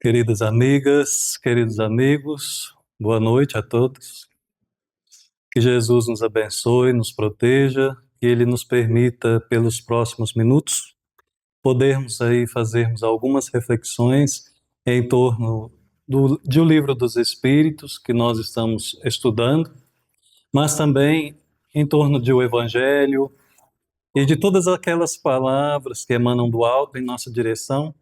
Queridas amigas, queridos amigos, boa noite a todos. Que Jesus nos abençoe, nos proteja, que Ele nos permita, pelos próximos minutos, podermos aí fazermos algumas reflexões em torno de O Livro dos Espíritos, que nós estamos estudando, mas também em torno de o Evangelho e de todas aquelas palavras que emanam do alto em nossa direção,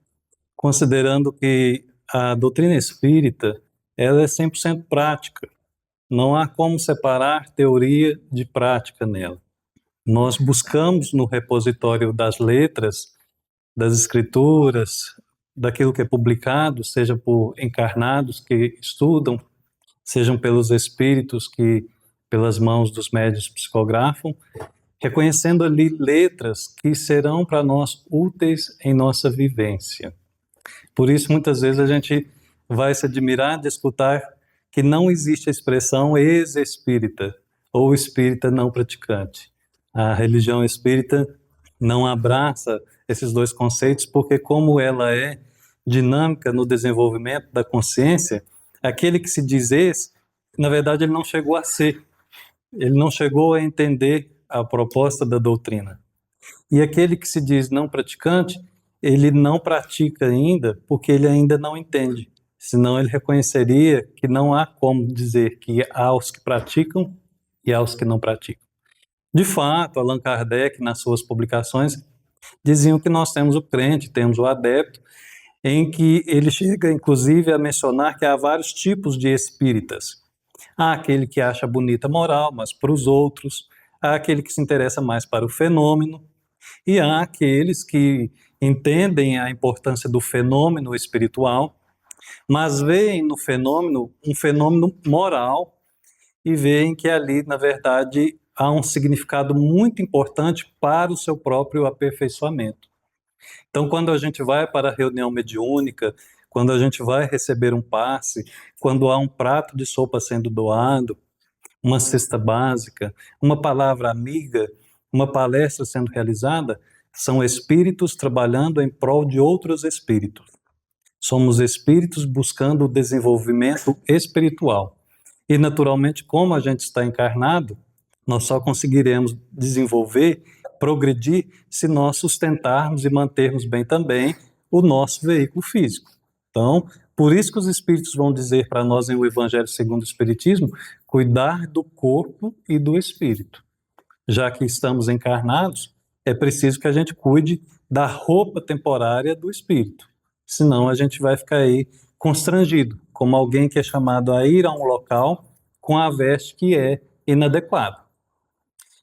considerando que a doutrina espírita ela é 100% prática. Não há como separar teoria de prática nela. Nós buscamos no repositório das letras, das escrituras, daquilo que é publicado, seja por encarnados que estudam, sejam pelos espíritos que, pelas mãos dos médiuns, psicografam, reconhecendo ali letras que serão para nós úteis em nossa vivência. Por isso, muitas vezes, a gente vai se admirar de escutar que não existe a expressão ex-espírita ou espírita não praticante. A religião espírita não abraça esses dois conceitos porque, como ela é dinâmica no desenvolvimento da consciência, aquele que se diz ex, na verdade, ele não chegou a ser, ele não chegou a entender a proposta da doutrina. E aquele que se diz não praticante, ele não pratica ainda porque ele ainda não entende. Senão ele reconheceria que não há como dizer que há os que praticam e há os que não praticam. De fato, Allan Kardec, nas suas publicações, diziam que nós temos o crente, temos o adepto, em que ele chega, inclusive, a mencionar que há vários tipos de espíritas. Há aquele que acha bonita a moral, mas para os outros. Há aquele que se interessa mais para o fenômeno. E há aqueles que entendem a importância do fenômeno espiritual, mas veem no fenômeno um fenômeno moral e veem que ali, na verdade, há um significado muito importante para o seu próprio aperfeiçoamento. Então, quando a gente vai para a reunião mediúnica, quando a gente vai receber um passe, quando há um prato de sopa sendo doado, uma cesta básica, uma palavra amiga, uma palestra sendo realizada, são espíritos trabalhando em prol de outros espíritos. Somos espíritos buscando o desenvolvimento espiritual. E, naturalmente, como a gente está encarnado, nós só conseguiremos desenvolver, progredir, se nós sustentarmos e mantermos bem também o nosso veículo físico. Então, por isso que os espíritos vão dizer para nós em O Evangelho segundo o Espiritismo, cuidar do corpo e do espírito. Já que estamos encarnados, é preciso que a gente cuide da roupa temporária do espírito. Senão a gente vai ficar aí constrangido, como alguém que é chamado a ir a um local com a veste que é inadequada.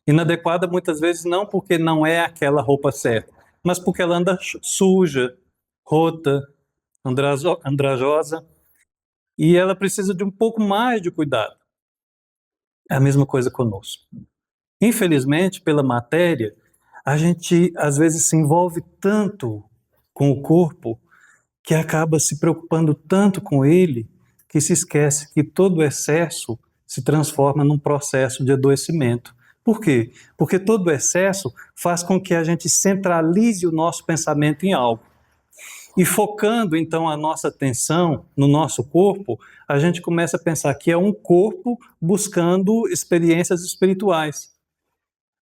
Inadequada muitas vezes não porque não é aquela roupa certa, mas porque ela anda suja, rota, andrajosa, e ela precisa de um pouco mais de cuidado. É a mesma coisa conosco. Infelizmente, pela matéria, a gente às vezes se envolve tanto com o corpo que acaba se preocupando tanto com ele que se esquece que todo excesso se transforma num processo de adoecimento. Por quê? Porque todo excesso faz com que a gente centralize o nosso pensamento em algo. E focando então a nossa atenção no nosso corpo, a gente começa a pensar que é um corpo buscando experiências espirituais.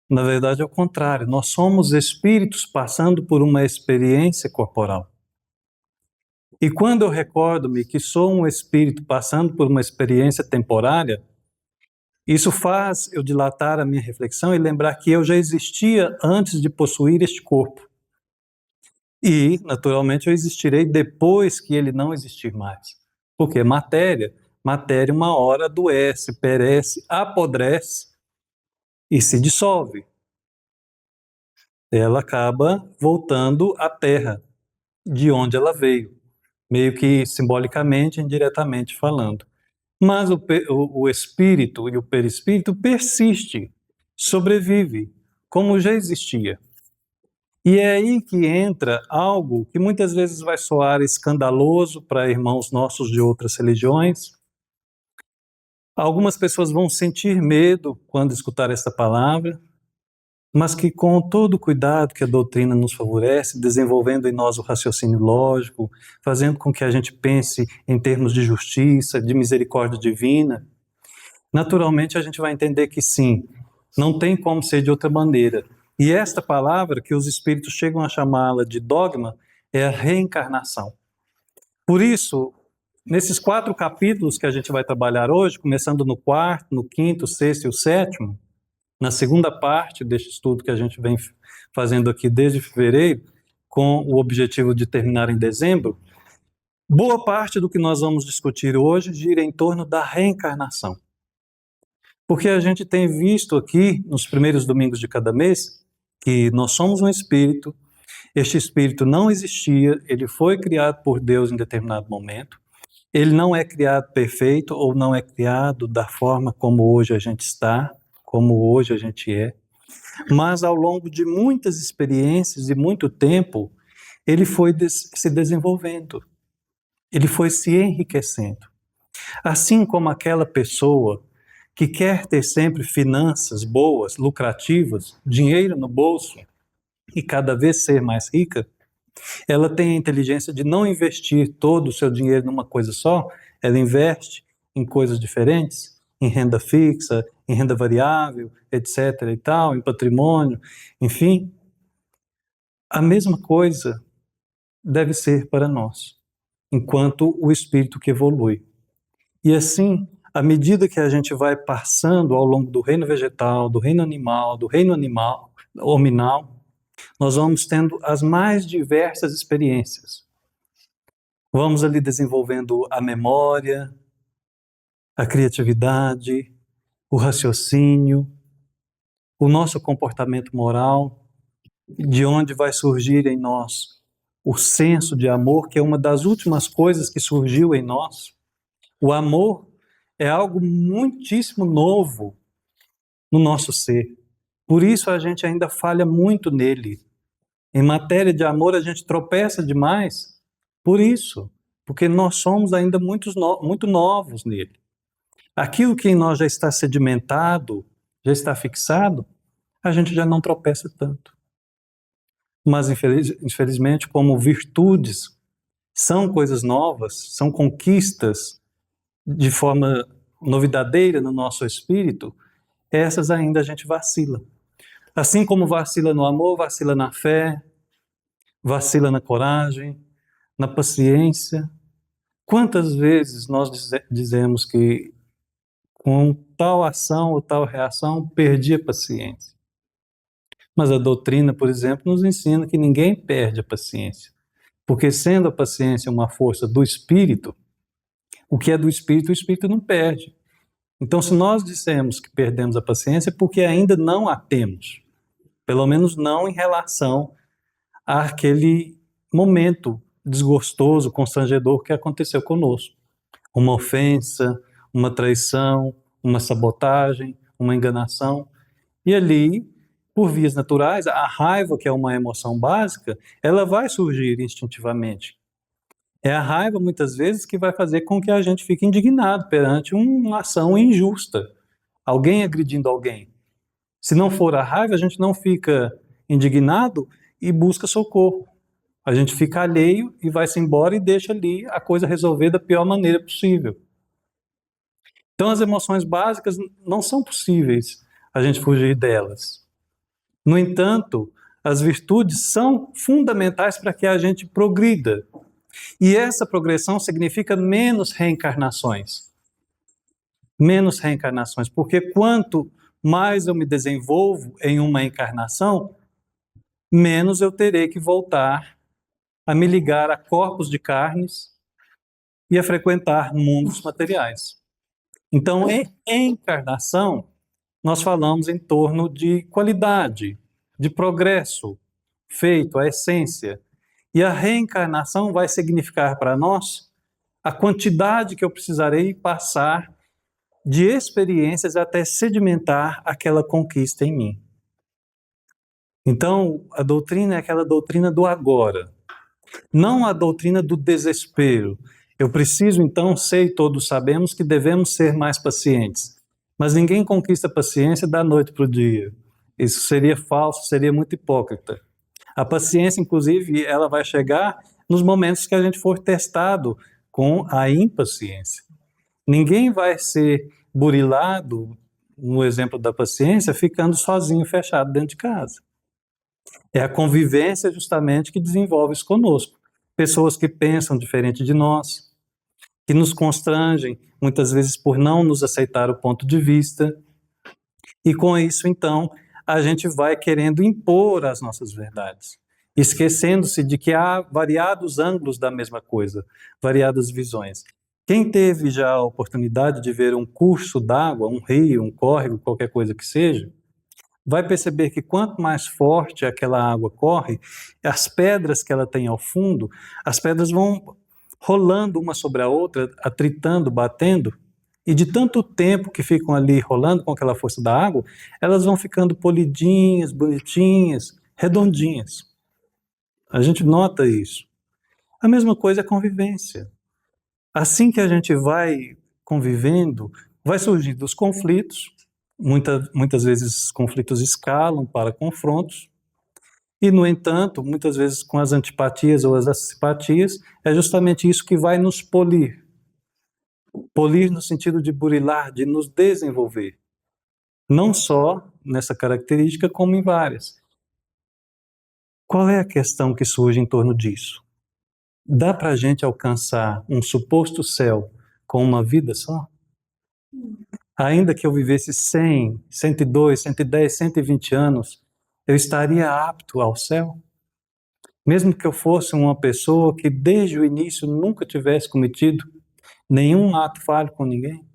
Na verdade, é o contrário, nós somos espíritos passando por uma experiência corporal. E quando eu recordo-me que sou um espírito passando por uma experiência temporária, isso faz eu dilatar a minha reflexão e lembrar que eu já existia antes de possuir este corpo. E, naturalmente, eu existirei depois que ele não existir mais. Porque matéria uma hora adoece, perece, apodrece e se dissolve. Ela acaba voltando à terra, de onde ela veio, meio que simbolicamente, indiretamente falando. Mas o espírito e o perispírito persiste, sobrevive, como já existia. E é aí que entra algo que muitas vezes vai soar escandaloso para irmãos nossos de outras religiões. Algumas pessoas vão sentir medo quando escutar essa palavra, mas que com todo o cuidado que a doutrina nos favorece, desenvolvendo em nós o raciocínio lógico, fazendo com que a gente pense em termos de justiça, de misericórdia divina, naturalmente a gente vai entender que sim, não tem como ser de outra maneira. E esta palavra, que os espíritos chegam a chamá-la de dogma, é a reencarnação. Por isso, nesses 4 capítulos que a gente vai trabalhar hoje, começando no 4º, no 5º, 6º e o 7º, na segunda parte deste estudo que a gente vem fazendo aqui desde fevereiro, com o objetivo de terminar em dezembro, boa parte do que nós vamos discutir hoje gira em torno da reencarnação. Porque a gente tem visto aqui, nos primeiros domingos de cada mês, que nós somos um espírito, este espírito não existia, ele foi criado por Deus em determinado momento, ele não é criado perfeito ou não é criado da forma como hoje a gente está, como hoje a gente é, mas ao longo de muitas experiências e muito tempo, ele foi se desenvolvendo, ele foi se enriquecendo. Assim como aquela pessoa que quer ter sempre finanças boas, lucrativas, dinheiro no bolso e cada vez ser mais rica, ela tem a inteligência de não investir todo o seu dinheiro numa coisa só, ela investe em coisas diferentes, em renda fixa, em renda variável, etc. e tal, em patrimônio, enfim. A mesma coisa deve ser para nós, enquanto o espírito que evolui. E assim, à medida que a gente vai passando ao longo do reino vegetal, do reino animal, do reino hominal, nós vamos tendo as mais diversas experiências. Vamos ali desenvolvendo a memória, a criatividade, o raciocínio, o nosso comportamento moral, de onde vai surgir em nós o senso de amor, que é uma das últimas coisas que surgiu em nós. O amor é algo muitíssimo novo no nosso ser. Por isso a gente ainda falha muito nele. Em matéria de amor a gente tropeça demais. Por isso, porque nós somos ainda muito novos nele. Aquilo que em nós já está sedimentado, já está fixado, a gente já não tropeça tanto. Mas infelizmente, como virtudes são coisas novas, são conquistas de forma novidadeira no nosso espírito, essas ainda a gente vacila. Assim como vacila no amor, vacila na fé, vacila na coragem, na paciência. Quantas vezes nós dizemos que com tal ação ou tal reação perdi a paciência? Mas a doutrina, por exemplo, nos ensina que ninguém perde a paciência. Porque sendo a paciência uma força do espírito, o que é do espírito, o espírito não perde. Então, se nós dissemos que perdemos a paciência, é porque ainda não a temos. Pelo menos não em relação àquele momento desgostoso, constrangedor que aconteceu conosco. Uma ofensa, uma traição, uma sabotagem, uma enganação. E ali, por vias naturais, a raiva, que é uma emoção básica, ela vai surgir instintivamente. É a raiva, muitas vezes, que vai fazer com que a gente fique indignado perante uma ação injusta. Alguém agredindo alguém. Se não for a raiva, a gente não fica indignado e busca socorro. A gente fica alheio e vai-se embora e deixa ali a coisa resolver da pior maneira possível. Então as emoções básicas não são possíveis a gente fugir delas. No entanto, as virtudes são fundamentais para que a gente progrida. E essa progressão significa menos reencarnações. Menos reencarnações, porque quanto mais eu me desenvolvo em uma encarnação, menos eu terei que voltar a me ligar a corpos de carnes e a frequentar mundos materiais. Então, em encarnação, nós falamos em torno de qualidade, de progresso feito, a essência. E a reencarnação vai significar para nós a quantidade que eu precisarei passar de experiências até sedimentar aquela conquista em mim. Então, a doutrina é aquela doutrina do agora, não a doutrina do desespero. Eu preciso, então, sei, todos sabemos que devemos ser mais pacientes. Mas ninguém conquista a paciência da noite para o dia. Isso seria falso, seria muito hipócrita. A paciência, inclusive, ela vai chegar nos momentos que a gente for testado com a impaciência. Ninguém vai ser burilado, no exemplo da paciência, ficando sozinho, fechado dentro de casa. É a convivência justamente que desenvolve isso conosco. Pessoas que pensam diferente de nós, que nos constrangem, muitas vezes por não nos aceitar o ponto de vista. E com isso, então, a gente vai querendo impor as nossas verdades, esquecendo-se de que há variados ângulos da mesma coisa, variadas visões. Quem teve já a oportunidade de ver um curso d'água, um rio, um córrego, qualquer coisa que seja, vai perceber que quanto mais forte aquela água corre, as pedras que ela tem ao fundo, as pedras vão rolando uma sobre a outra, atritando, batendo, e de tanto tempo que ficam ali rolando com aquela força da água, elas vão ficando polidinhas, bonitinhas, redondinhas. A gente nota isso. A mesma coisa é a convivência. Assim que a gente vai convivendo, vai surgindo os conflitos, muitas vezes conflitos escalam para confrontos, e, no entanto, muitas vezes com as antipatias ou as simpatias, é justamente isso que vai nos polir. Polir no sentido de burilar, de nos desenvolver. Não só nessa característica, como em várias. Qual é a questão que surge em torno disso? Dá para a gente alcançar um suposto céu com uma vida só? Ainda que eu vivesse 100, 102, 110, 120 anos, eu estaria apto ao céu? Mesmo que eu fosse uma pessoa que desde o início nunca tivesse cometido nenhum ato falho com ninguém?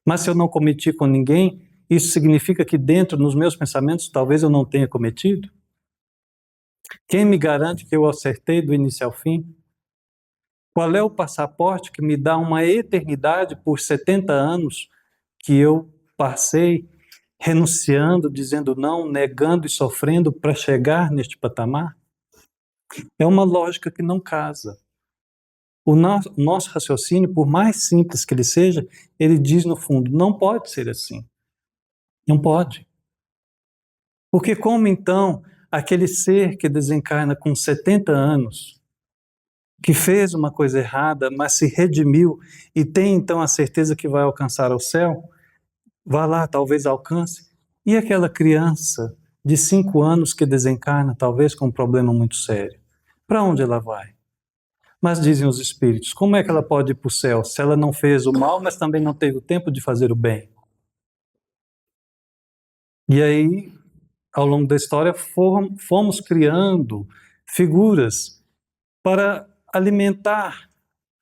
Mas se eu não cometi com ninguém, isso significa que dentro dos meus pensamentos talvez eu não tenha cometido? Quem me garante que eu acertei do início ao fim? Qual é o passaporte que me dá uma eternidade por 70 anos que eu passei renunciando, dizendo não, negando e sofrendo para chegar neste patamar? É uma lógica que não casa. O nosso raciocínio, por mais simples que ele seja, ele diz no fundo, não pode ser assim. Não pode. Porque como então aquele ser que desencarna com 70 anos, que fez uma coisa errada, mas se redimiu e tem então a certeza que vai alcançar o céu, vá lá, talvez alcance. E aquela criança de 5 anos que desencarna, talvez com um problema muito sério, para onde ela vai? Mas dizem os espíritos, como é que ela pode ir para o céu se ela não fez o mal, mas também não teve o tempo de fazer o bem? E aí, ao longo da história, fomos criando figuras para alimentar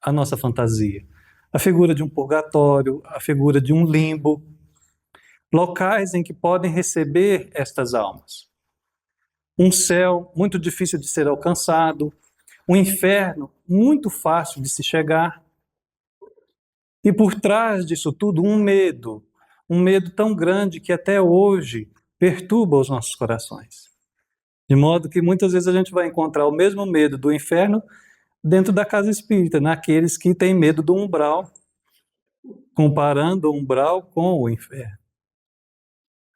a nossa fantasia. A figura de um purgatório, a figura de um limbo, locais em que podem receber estas almas. Um céu muito difícil de ser alcançado, um inferno muito fácil de se chegar. E por trás disso tudo, um medo tão grande que até hoje perturba os nossos corações. De modo que muitas vezes a gente vai encontrar o mesmo medo do inferno dentro da casa espírita, naqueles que têm medo do umbral, comparando o umbral com o inferno.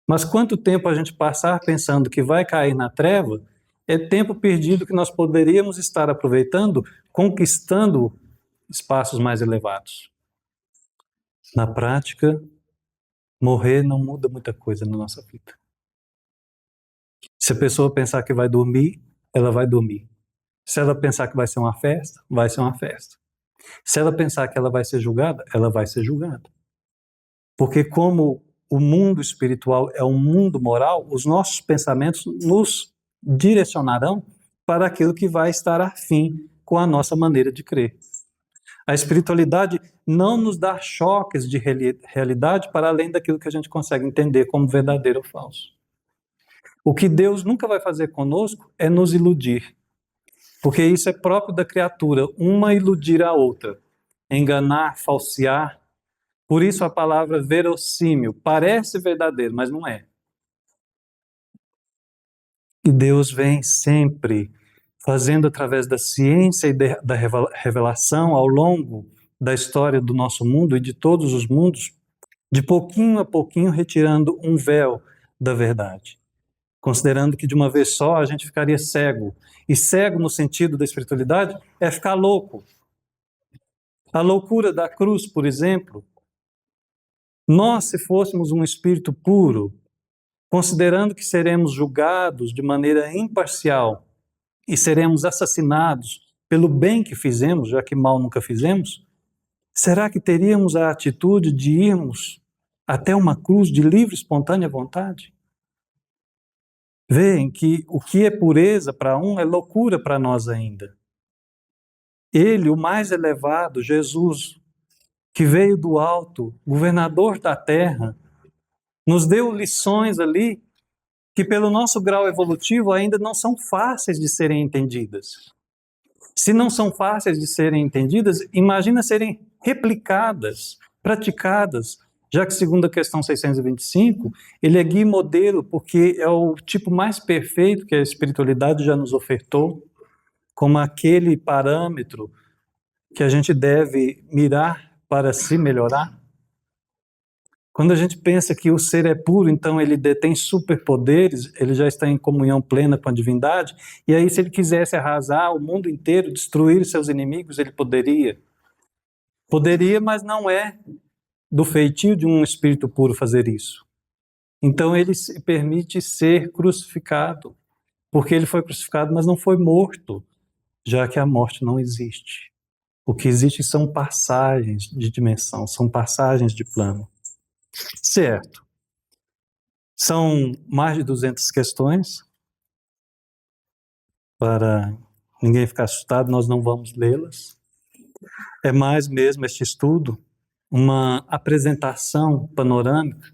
Mas quanto tempo a gente passar pensando que vai cair na treva, é tempo perdido que nós poderíamos estar aproveitando, conquistando espaços mais elevados. Na prática, morrer não muda muita coisa na nossa vida. Se a pessoa pensar que vai dormir, ela vai dormir. Se ela pensar que vai ser uma festa, vai ser uma festa. Se ela pensar que ela vai ser julgada, ela vai ser julgada. Porque como o mundo espiritual é um mundo moral, os nossos pensamentos nos direcionarão para aquilo que vai estar afim com a nossa maneira de crer. A espiritualidade não nos dá choques de realidade para além daquilo que a gente consegue entender como verdadeiro ou falso. O que Deus nunca vai fazer conosco é nos iludir, porque isso é próprio da criatura, uma iludir a outra, enganar, falsear. Por isso a palavra verossímil parece verdadeiro, mas não é. E Deus vem sempre fazendo através da ciência e da revelação ao longo da história do nosso mundo e de todos os mundos, de pouquinho a pouquinho retirando um véu da verdade, considerando que de uma vez só a gente ficaria cego. E cego no sentido da espiritualidade é ficar louco. A loucura da cruz, por exemplo, nós, se fôssemos um espírito puro, considerando que seremos julgados de maneira imparcial e seremos assassinados pelo bem que fizemos, já que mal nunca fizemos, será que teríamos a atitude de irmos até uma cruz de livre, espontânea vontade? Veem que o que é pureza para um é loucura para nós ainda. Ele, o mais elevado, Jesus, que veio do alto, governador da terra, nos deu lições ali que, pelo nosso grau evolutivo, ainda não são fáceis de serem entendidas. Se não são fáceis de serem entendidas, imagina serem replicadas, praticadas, já que, segundo a questão 625, ele é guia e modelo, porque é o tipo mais perfeito que a espiritualidade já nos ofertou, como aquele parâmetro que a gente deve mirar para se melhorar. Quando a gente pensa que o ser é puro, então ele detém superpoderes, ele já está em comunhão plena com a divindade, e aí se ele quisesse arrasar o mundo inteiro, destruir seus inimigos, ele poderia. Poderia, mas não é do feitio de um espírito puro fazer isso. Então ele se permite ser crucificado, porque ele foi crucificado, mas não foi morto, já que a morte não existe. O que existe são passagens de dimensão, são passagens de plano. Certo. São mais de 200 questões. Para ninguém ficar assustado, nós não vamos lê-las. É mais mesmo este estudo uma apresentação panorâmica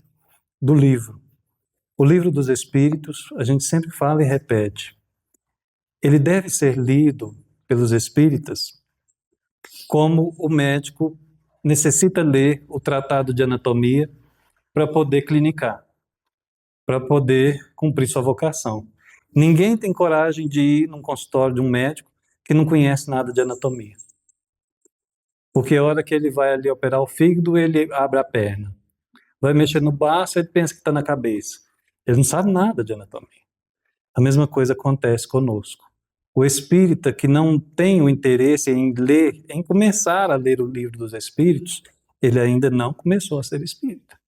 do livro. O Livro dos Espíritos, a gente sempre fala e repete, ele deve ser lido pelos espíritas como o médico necessita ler o tratado de anatomia para poder clinicar, para poder cumprir sua vocação. Ninguém tem coragem de ir num consultório de um médico que não conhece nada de anatomia. Porque a hora que ele vai ali operar o fígado, ele abre a perna. Vai mexer no baço, ele pensa que está na cabeça. Ele não sabe nada de anatomia. A mesma coisa acontece conosco. O espírita que não tem o interesse em ler, em começar a ler o Livro dos Espíritos, ele ainda não começou a ser espírita.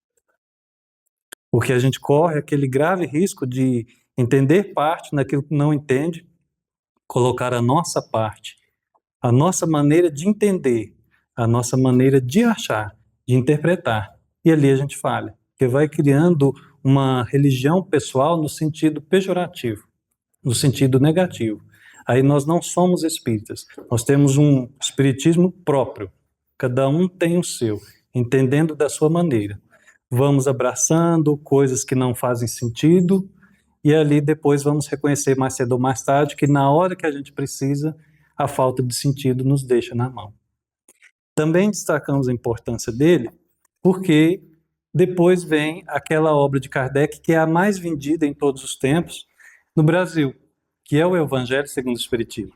Porque a gente corre aquele grave risco de entender parte naquilo que não entende, colocar a nossa parte, a nossa maneira de entender, a nossa maneira de achar, de interpretar. E ali a gente falha, porque vai criando uma religião pessoal no sentido pejorativo, no sentido negativo. Aí nós não somos espíritas, nós temos um espiritismo próprio, cada um tem o seu, entendendo da sua maneira. Vamos abraçando coisas que não fazem sentido, e ali depois vamos reconhecer mais cedo ou mais tarde que na hora que a gente precisa, a falta de sentido nos deixa na mão. Também destacamos a importância dele, porque depois vem aquela obra de Kardec que é a mais vendida em todos os tempos no Brasil, que é o Evangelho segundo o Espiritismo.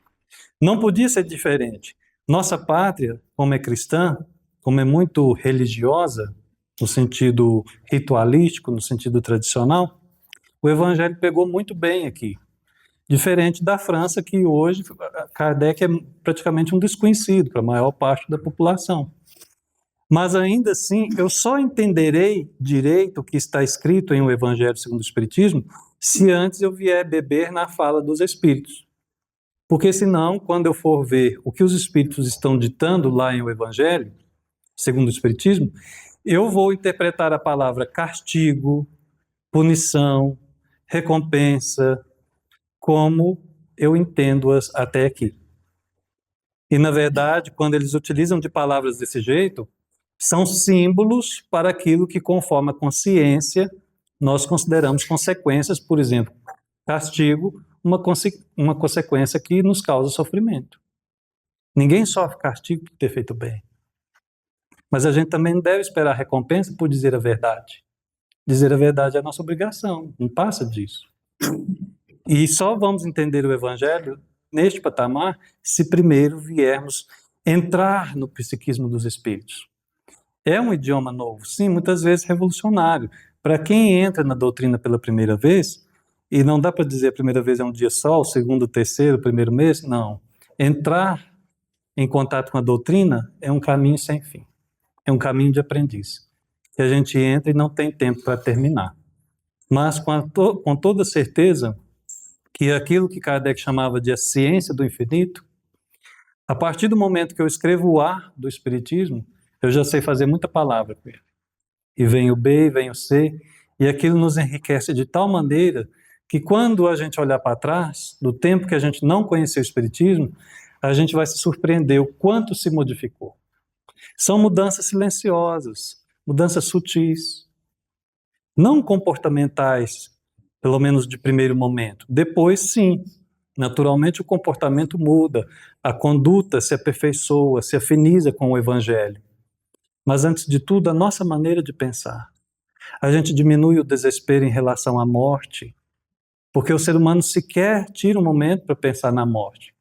Não podia ser diferente. Nossa pátria, como é cristã, como é muito religiosa, no sentido ritualístico, no sentido tradicional, o Evangelho pegou muito bem aqui. Diferente da França, que hoje Kardec é praticamente um desconhecido para a maior parte da população. Mas ainda assim, eu só entenderei direito o que está escrito em O Evangelho segundo o Espiritismo se antes eu vier beber na fala dos Espíritos. Porque senão, quando eu for ver o que os Espíritos estão ditando lá em O Evangelho segundo o Espiritismo, eu vou interpretar a palavra castigo, punição, recompensa, como eu entendo-as até aqui. E, na verdade, quando eles utilizam de palavras desse jeito, são símbolos para aquilo que, conforme a consciência, nós consideramos consequências, por exemplo, castigo, uma consequência que nos causa sofrimento. Ninguém sofre castigo por ter feito bem. Mas a gente também não deve esperar recompensa por dizer a verdade. Dizer a verdade é a nossa obrigação, não passa disso. E só vamos entender o Evangelho neste patamar se primeiro viermos entrar no psiquismo dos espíritos. É um idioma novo, sim, muitas vezes revolucionário, para quem entra na doutrina pela primeira vez, e não dá para dizer a primeira vez é um dia só, o segundo, o terceiro, o primeiro mês, não. Entrar em contato com a doutrina é um caminho sem fim, é um caminho de aprendiz, que a gente entra e não tem tempo para terminar. Mas com toda certeza que aquilo que Kardec chamava de a ciência do infinito, a partir do momento que eu escrevo o A do Espiritismo, eu já sei fazer muita palavra com ele. E vem o B, e vem o C, e aquilo nos enriquece de tal maneira que quando a gente olhar para trás, do tempo que a gente não conheceu o Espiritismo, a gente vai se surpreender o quanto se modificou. São mudanças silenciosas, mudanças sutis, não comportamentais, pelo menos de primeiro momento. Depois, sim, naturalmente o comportamento muda, a conduta se aperfeiçoa, se afiniza com o Evangelho. Mas, antes de tudo, a nossa maneira de pensar. A gente diminui o desespero em relação à morte, porque o ser humano sequer tira um momento para pensar na morte.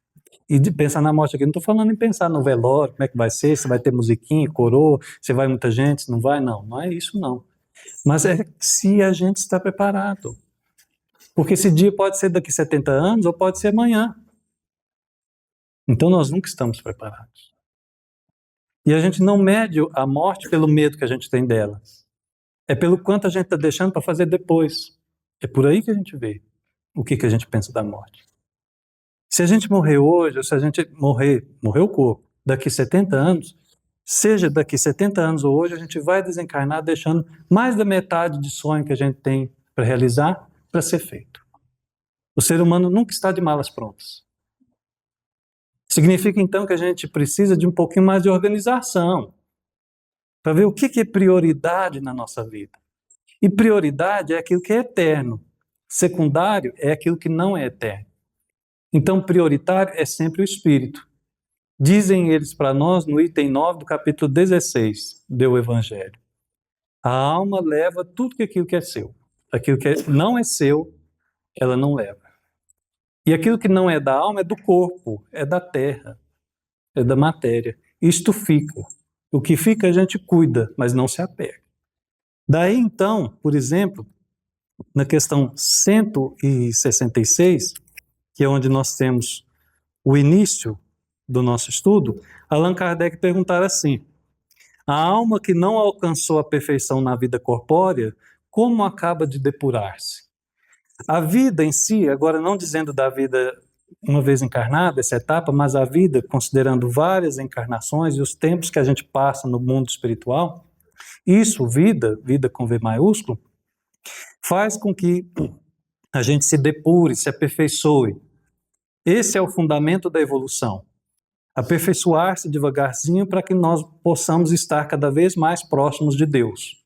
E de pensar na morte aqui, não estou falando em pensar no velório, como é que vai ser, se vai ter musiquinha, coroa, se vai muita gente, se não vai, não é isso não. Mas é se a gente está preparado. Porque esse dia pode ser daqui 70 anos ou pode ser amanhã. Então nós nunca estamos preparados. E a gente não mede a morte pelo medo que a gente tem dela. É pelo quanto a gente está deixando para fazer depois. É por aí que a gente vê o que a gente pensa da morte. Se a gente morrer hoje, ou se a gente morrer o corpo, daqui 70 anos, seja daqui 70 anos ou hoje, a gente vai desencarnar deixando mais da metade de sonho que a gente tem para realizar, para ser feito. O ser humano nunca está de malas prontas. Significa então que a gente precisa de um pouquinho mais de organização, para ver o que é prioridade na nossa vida. E prioridade é aquilo que é eterno. Secundário é aquilo que não é eterno. Então, prioritário é sempre o espírito. Dizem eles para nós no item 9 do capítulo 16 do Evangelho. A alma leva tudo aquilo que é seu. Aquilo que não é seu, ela não leva. E aquilo que não é da alma é do corpo, é da terra, é da matéria. Isto fica. O que fica a gente cuida, mas não se apega. Daí então, por exemplo, na questão 166, que é onde nós temos o início do nosso estudo, Allan Kardec perguntara assim: a alma que não alcançou a perfeição na vida corpórea, como acaba de depurar-se? A vida em si, agora não dizendo da vida uma vez encarnada, essa etapa, mas a vida, considerando várias encarnações e os tempos que a gente passa no mundo espiritual, isso, vida com V maiúsculo, faz com que a gente se depure, se aperfeiçoe. Esse é o fundamento da evolução. Aperfeiçoar-se devagarzinho para que nós possamos estar cada vez mais próximos de Deus.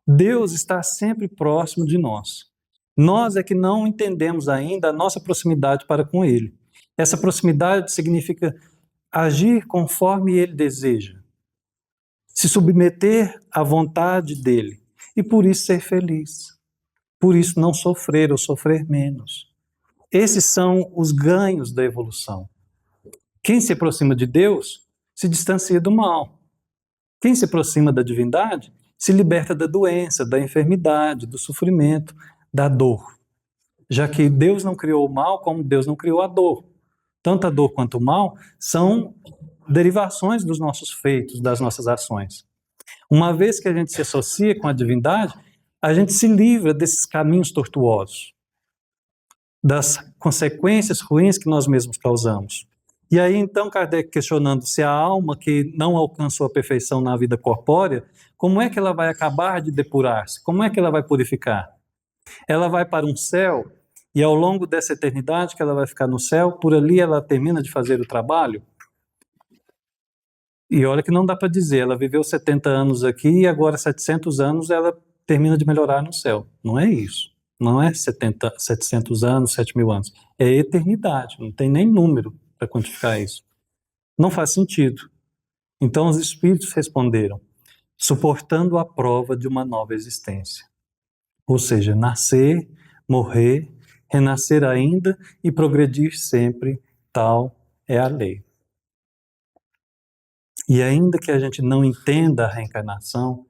Deus está sempre próximo de nós. Nós é que não entendemos ainda a nossa proximidade para com Ele. Essa proximidade significa agir conforme Ele deseja, se submeter à vontade dEle e por isso ser feliz, por isso não sofrer ou sofrer menos. Esses são os ganhos da evolução. Quem se aproxima de Deus se distancia do mal. Quem se aproxima da divindade se liberta da doença, da enfermidade, do sofrimento, da dor. Já que Deus não criou o mal, como Deus não criou a dor. Tanto a dor quanto o mal são derivações dos nossos feitos, das nossas ações. Uma vez que a gente se associa com a divindade, a gente se livra desses caminhos tortuosos, das consequências ruins que nós mesmos causamos. E aí então Kardec questionando se a alma que não alcançou a perfeição na vida corpórea, como é que ela vai acabar de depurar-se? Como é que ela vai purificar? Ela vai para um céu e ao longo dessa eternidade que ela vai ficar no céu, por ali ela termina de fazer o trabalho? E olha que não dá para dizer, ela viveu 70 anos aqui e agora 700 anos ela termina de melhorar no céu. Não é isso. Não é 700 anos, 7.000 anos. É eternidade, não tem nem número para quantificar isso. Não faz sentido. Então os espíritos responderam, suportando a prova de uma nova existência. Ou seja, nascer, morrer, renascer ainda e progredir sempre, tal é a lei. E ainda que a gente não entenda a reencarnação,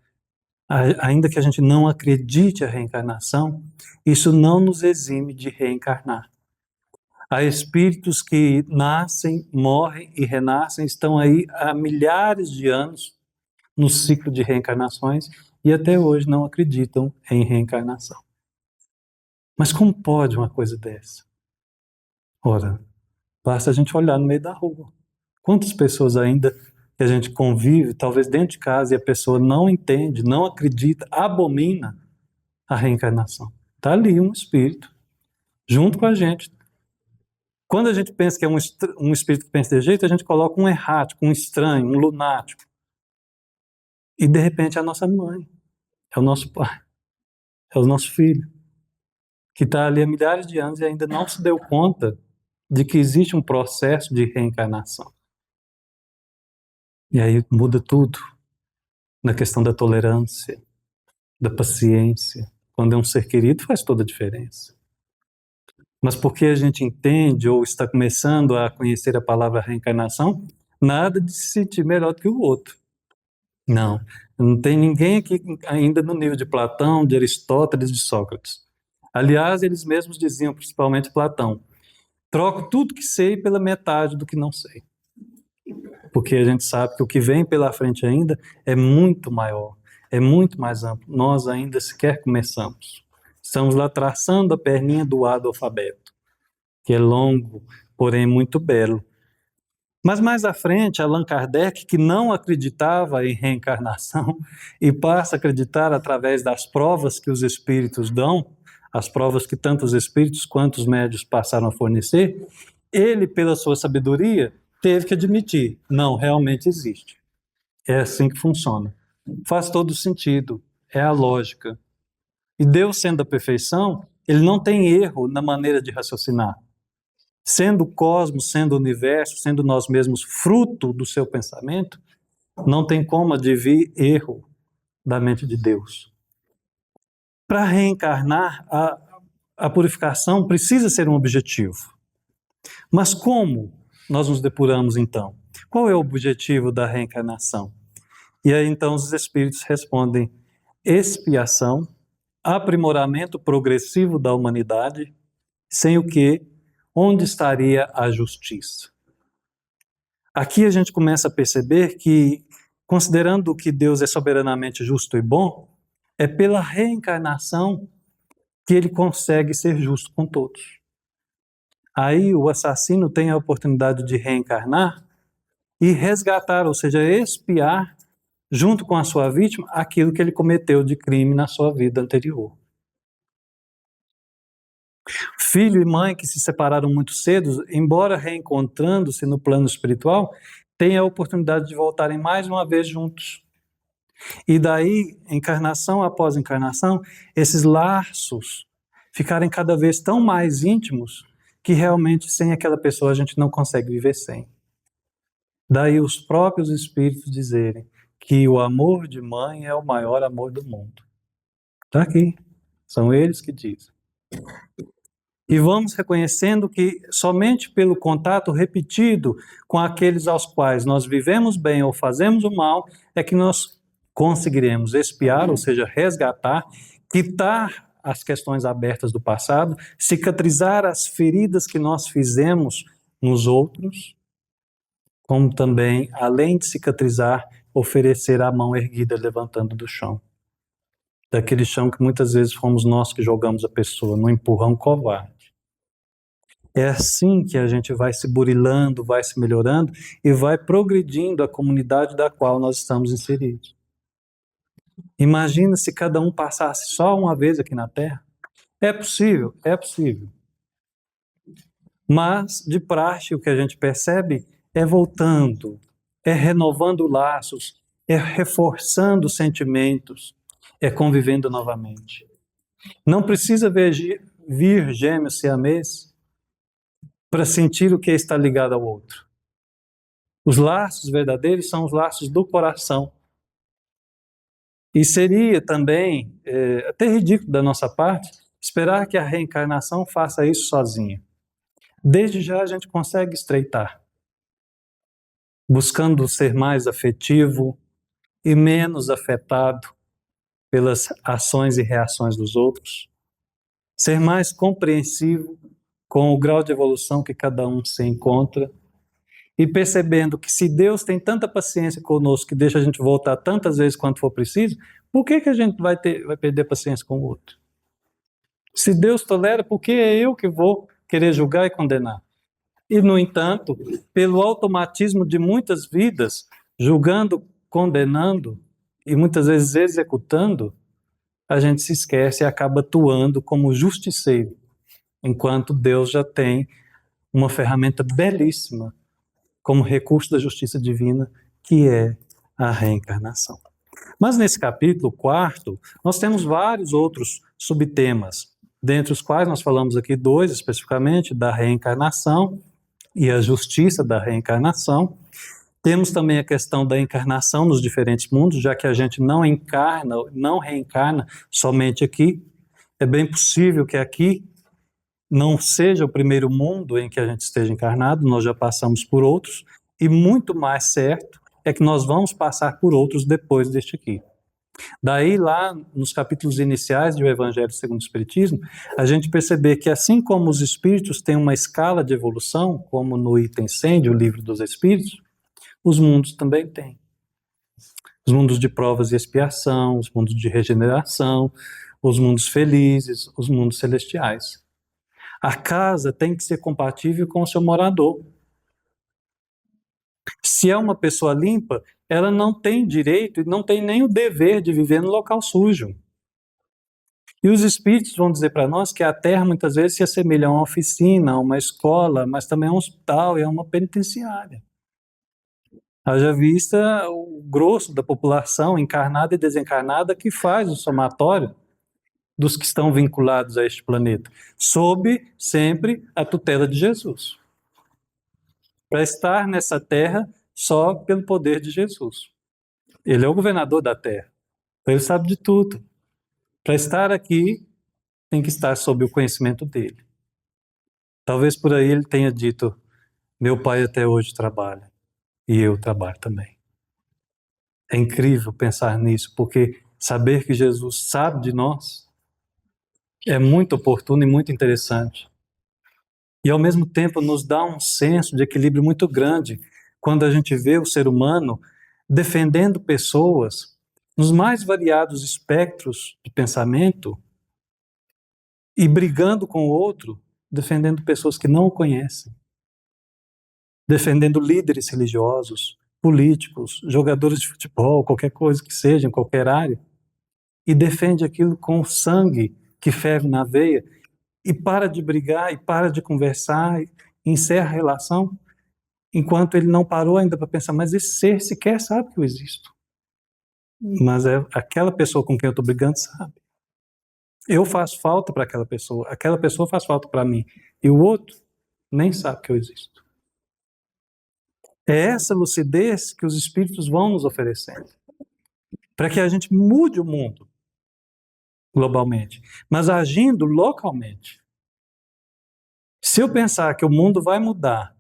Ainda que a gente não acredite a reencarnação, isso não nos exime de reencarnar. Há espíritos que nascem, morrem e renascem, estão aí há milhares de anos no ciclo de reencarnações e até hoje não acreditam em reencarnação. Mas como pode uma coisa dessa? Ora, basta a gente olhar no meio da rua. Quantas pessoas ainda que a gente convive, talvez dentro de casa, e a pessoa não entende, não acredita, abomina a reencarnação. Está ali um espírito, junto com a gente. Quando a gente pensa que é um espírito que pensa de jeito, a gente coloca um errático, um estranho, um lunático. E de repente é a nossa mãe, é o nosso pai, é o nosso filho, que está ali há milhares de anos e ainda não se deu conta de que existe um processo de reencarnação. E aí muda tudo na questão da tolerância, da paciência. Quando é um ser querido, faz toda a diferença. Mas porque a gente entende ou está começando a conhecer a palavra reencarnação, nada de se sentir melhor do que o outro. Não tem ninguém aqui ainda no nível de Platão, de Aristóteles, de Sócrates. Aliás, eles mesmos diziam, principalmente Platão, troco tudo que sei pela metade do que não sei. Porque a gente sabe que o que vem pela frente ainda é muito maior, é muito mais amplo. Nós ainda sequer começamos. Estamos lá traçando a perninha do A do alfabeto, que é longo, porém muito belo. Mas mais à frente, Allan Kardec, que não acreditava em reencarnação e passa a acreditar através das provas que os espíritos dão, as provas que tanto os espíritos quanto os médios passaram a fornecer, ele, pela sua sabedoria, teve que admitir, não, realmente existe. É assim que funciona. Faz todo sentido, é a lógica. E Deus, sendo a perfeição, ele não tem erro na maneira de raciocinar. Sendo o cosmos, sendo o universo, sendo nós mesmos fruto do seu pensamento, não tem como advir erro da mente de Deus. Para reencarnar, a purificação precisa ser um objetivo. Mas como nós nos depuramos então? Qual é o objetivo da reencarnação? E aí então os espíritos respondem: expiação, aprimoramento progressivo da humanidade, sem o que, onde estaria a justiça? Aqui a gente começa a perceber que, considerando que Deus é soberanamente justo e bom, é pela reencarnação que ele consegue ser justo com todos. Aí o assassino tem a oportunidade de reencarnar e resgatar, ou seja, expiar, junto com a sua vítima, aquilo que ele cometeu de crime na sua vida anterior. Filho e mãe que se separaram muito cedo, embora reencontrando-se no plano espiritual, têm a oportunidade de voltarem mais uma vez juntos. E daí, encarnação após encarnação, esses laços ficarem cada vez tão mais íntimos que realmente sem aquela pessoa a gente não consegue viver sem. Daí os próprios espíritos dizerem que o amor de mãe é o maior amor do mundo. Está aqui, são eles que dizem. E vamos reconhecendo que somente pelo contato repetido com aqueles aos quais nós vivemos bem ou fazemos o mal é que nós conseguiremos expiar, ou seja, resgatar, quitar as questões abertas do passado, cicatrizar as feridas que nós fizemos nos outros, como também, além de cicatrizar, oferecer a mão erguida levantando do chão. Daquele chão que muitas vezes fomos nós que jogamos a pessoa, no empurrão covarde. É assim que a gente vai se burilando, vai se melhorando e vai progredindo a comunidade da qual nós estamos inseridos. Imagina se cada um passasse só uma vez aqui na Terra. É possível, é possível. Mas, de praxe, o que a gente percebe é voltando, é renovando laços, é reforçando sentimentos, é convivendo novamente. Não precisa vir gêmeos siameses para sentir o que é estar ligado ao outro. Os laços verdadeiros são os laços do coração. E seria também até ridículo da nossa parte esperar que a reencarnação faça isso sozinha. Desde já a gente consegue estreitar, buscando ser mais afetivo e menos afetado, pelas ações e reações dos outros, ser mais compreensivo com o grau de evolução que cada um se encontra, e percebendo que se Deus tem tanta paciência conosco que deixa a gente voltar tantas vezes quanto for preciso, por que a gente vai perder paciência com o outro? Se Deus tolera, por que é eu que vou querer julgar e condenar? E, no entanto, pelo automatismo de muitas vidas, julgando, condenando e muitas vezes executando, a gente se esquece e acaba atuando como justiceiro, enquanto Deus já tem uma ferramenta belíssima como recurso da justiça divina, que é a reencarnação. Mas nesse capítulo 4, nós temos vários outros subtemas, dentre os quais nós falamos aqui 2 especificamente, da reencarnação e a justiça da reencarnação. Temos também a questão da encarnação nos diferentes mundos, já que a gente não encarna, não reencarna somente aqui. É bem possível que aqui não seja o primeiro mundo em que a gente esteja encarnado, nós já passamos por outros, e muito mais certo é que nós vamos passar por outros depois deste aqui. Daí, lá nos capítulos iniciais do Evangelho segundo o Espiritismo, a gente perceber que assim como os espíritos têm uma escala de evolução, como no item 100 do Livro dos Espíritos, os mundos também têm. Os mundos de provas e expiação, os mundos de regeneração, os mundos felizes, os mundos celestiais. A casa tem que ser compatível com o seu morador. Se é uma pessoa limpa, ela não tem direito e não tem nem o dever de viver no local sujo. E os espíritos vão dizer para nós que a Terra muitas vezes se assemelha a uma oficina, a uma escola, mas também a um hospital e a uma penitenciária. Haja vista o grosso da população encarnada e desencarnada que faz o somatório dos que estão vinculados a este planeta, sob sempre a tutela de Jesus. Para estar nessa terra só pelo poder de Jesus. Ele é o governador da terra, ele sabe de tudo. Para estar aqui, tem que estar sob o conhecimento dele. Talvez por aí ele tenha dito, meu pai até hoje trabalha, e eu trabalho também. É incrível pensar nisso, porque saber que Jesus sabe de nós é muito oportuno e muito interessante. E ao mesmo tempo nos dá um senso de equilíbrio muito grande quando a gente vê o ser humano defendendo pessoas nos mais variados espectros de pensamento e brigando com o outro, defendendo pessoas que não o conhecem, defendendo líderes religiosos, políticos, jogadores de futebol, qualquer coisa que seja, em qualquer área, e defende aquilo com sangue que ferve na veia, e para de brigar, e para de conversar, e encerra a relação, enquanto ele não parou ainda para pensar, mas esse ser sequer sabe que eu existo. Mas é aquela pessoa com quem eu estou brigando sabe. Eu faço falta para aquela pessoa faz falta para mim, e o outro nem sabe que eu existo. É essa lucidez que os espíritos vão nos oferecendo, para que a gente mude o mundo globalmente, mas agindo localmente. Se eu pensar que o mundo vai mudar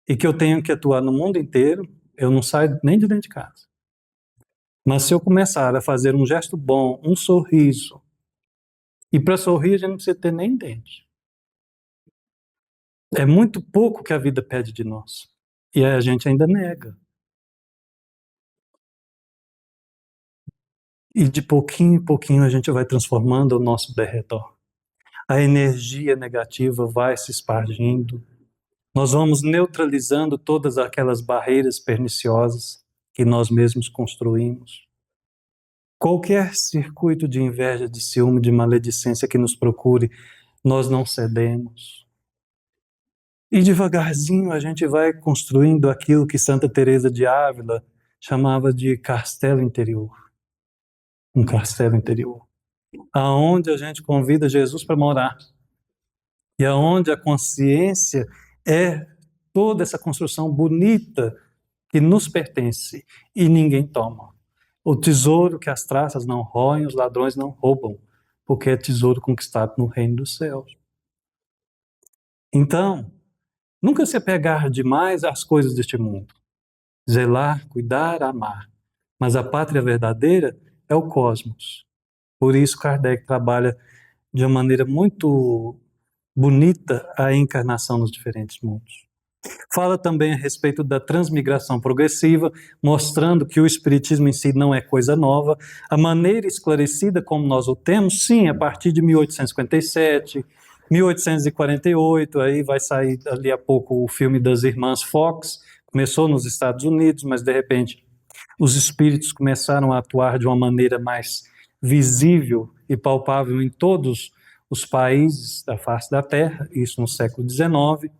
e que eu tenho que atuar no mundo inteiro, eu não saio nem de dentro de casa. Mas se eu começar a fazer um gesto bom, um sorriso, e para sorrir a gente não precisa ter nem dente. É muito pouco que a vida pede de nós. E a gente ainda nega. E de pouquinho em pouquinho a gente vai transformando o nosso derredor. A energia negativa vai se espargindo. Nós vamos neutralizando todas aquelas barreiras perniciosas que nós mesmos construímos. Qualquer circuito de inveja, de ciúme, de maledicência que nos procure, nós não cedemos. E devagarzinho a gente vai construindo aquilo que Santa Teresa de Ávila chamava de castelo interior. Um castelo interior. Aonde a gente convida Jesus para morar. E aonde a consciência é toda essa construção bonita que nos pertence e ninguém toma. O tesouro que as traças não roem, os ladrões não roubam, porque é tesouro conquistado no reino dos céus. Então, nunca se apegar demais às coisas deste mundo. Zelar, cuidar, amar. Mas a pátria verdadeira é o cosmos. Por isso Kardec trabalha de uma maneira muito bonita a encarnação nos diferentes mundos. Fala também a respeito da transmigração progressiva, mostrando que o espiritismo em si não é coisa nova. A maneira esclarecida como nós o temos, sim, a partir de 1857, 1848, aí vai sair ali a pouco o filme das irmãs Fox, começou nos Estados Unidos, mas de repente os espíritos começaram a atuar de uma maneira mais visível e palpável em todos os países da face da Terra, isso no século XIX.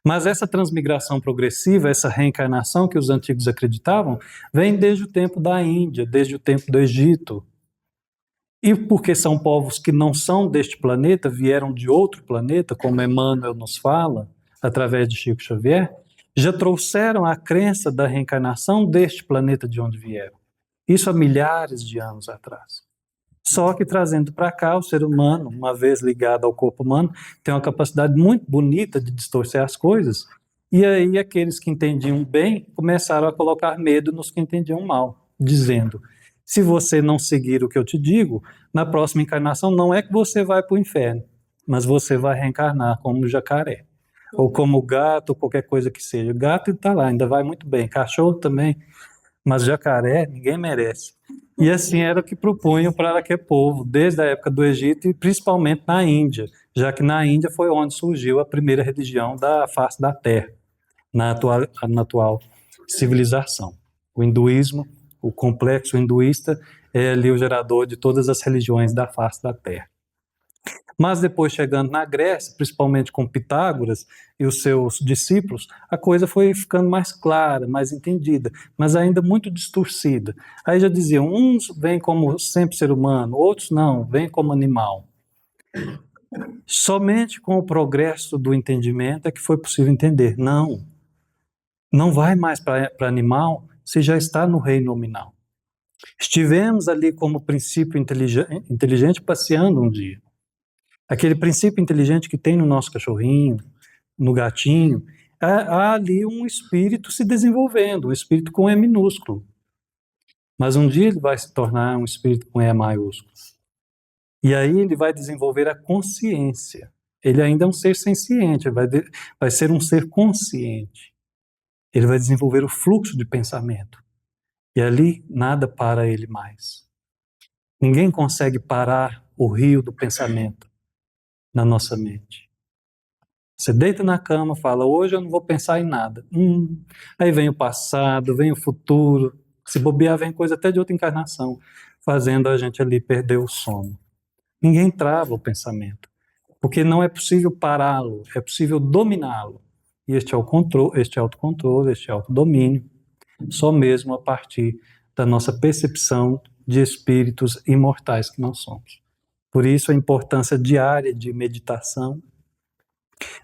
Mas essa transmigração progressiva, essa reencarnação que os antigos acreditavam, vem desde o tempo da Índia, desde o tempo do Egito. E porque são povos que não são deste planeta, vieram de outro planeta, como Emmanuel nos fala, através de Chico Xavier, já trouxeram a crença da reencarnação deste planeta de onde vieram. Isso há milhares de anos atrás. Só que trazendo para cá o ser humano, uma vez ligado ao corpo humano, tem uma capacidade muito bonita de distorcer as coisas. E aí aqueles que entendiam bem começaram a colocar medo nos que entendiam mal, dizendo: se você não seguir o que eu te digo, na próxima encarnação não é que você vai para o inferno, mas você vai reencarnar como jacaré, ou como gato, ou qualquer coisa que seja. Gato está lá, ainda vai muito bem, cachorro também, mas jacaré ninguém merece. E assim era o que propunham para aquele povo, desde a época do Egito e principalmente na Índia, já que na Índia foi onde surgiu a primeira religião da face da Terra, na atual civilização. O hinduísmo, o complexo hinduísta, é ali o gerador de todas as religiões da face da Terra. Mas depois, chegando na Grécia, principalmente com Pitágoras e os seus discípulos, a coisa foi ficando mais clara, mais entendida, mas ainda muito distorcida. Aí já diziam, uns vêm como sempre ser humano, outros não, vêm como animal. Somente com o progresso do entendimento é que foi possível entender. Não vai mais para animal se já está no reino nominal. Estivemos ali como princípio inteligente passeando um dia. Aquele princípio inteligente que tem no nosso cachorrinho, no gatinho, há ali um espírito se desenvolvendo, um espírito com E minúsculo. Mas um dia ele vai se tornar um espírito com E maiúsculo. E aí ele vai desenvolver a consciência. Ele ainda é um ser senciente, vai ser um ser consciente. Ele vai desenvolver o fluxo de pensamento. E ali nada para ele mais. Ninguém consegue parar o rio do pensamento na nossa mente. Você deita na cama, fala, hoje eu não vou pensar em nada. Aí vem o passado, vem o futuro, se bobear vem coisa até de outra encarnação, fazendo a gente ali perder o sono. Ninguém trava o pensamento, porque não é possível pará-lo, é possível dominá-lo. E este é o controle, este autocontrole, este autodomínio, só mesmo a partir da nossa percepção de espíritos imortais que nós somos. Por isso a importância diária de meditação.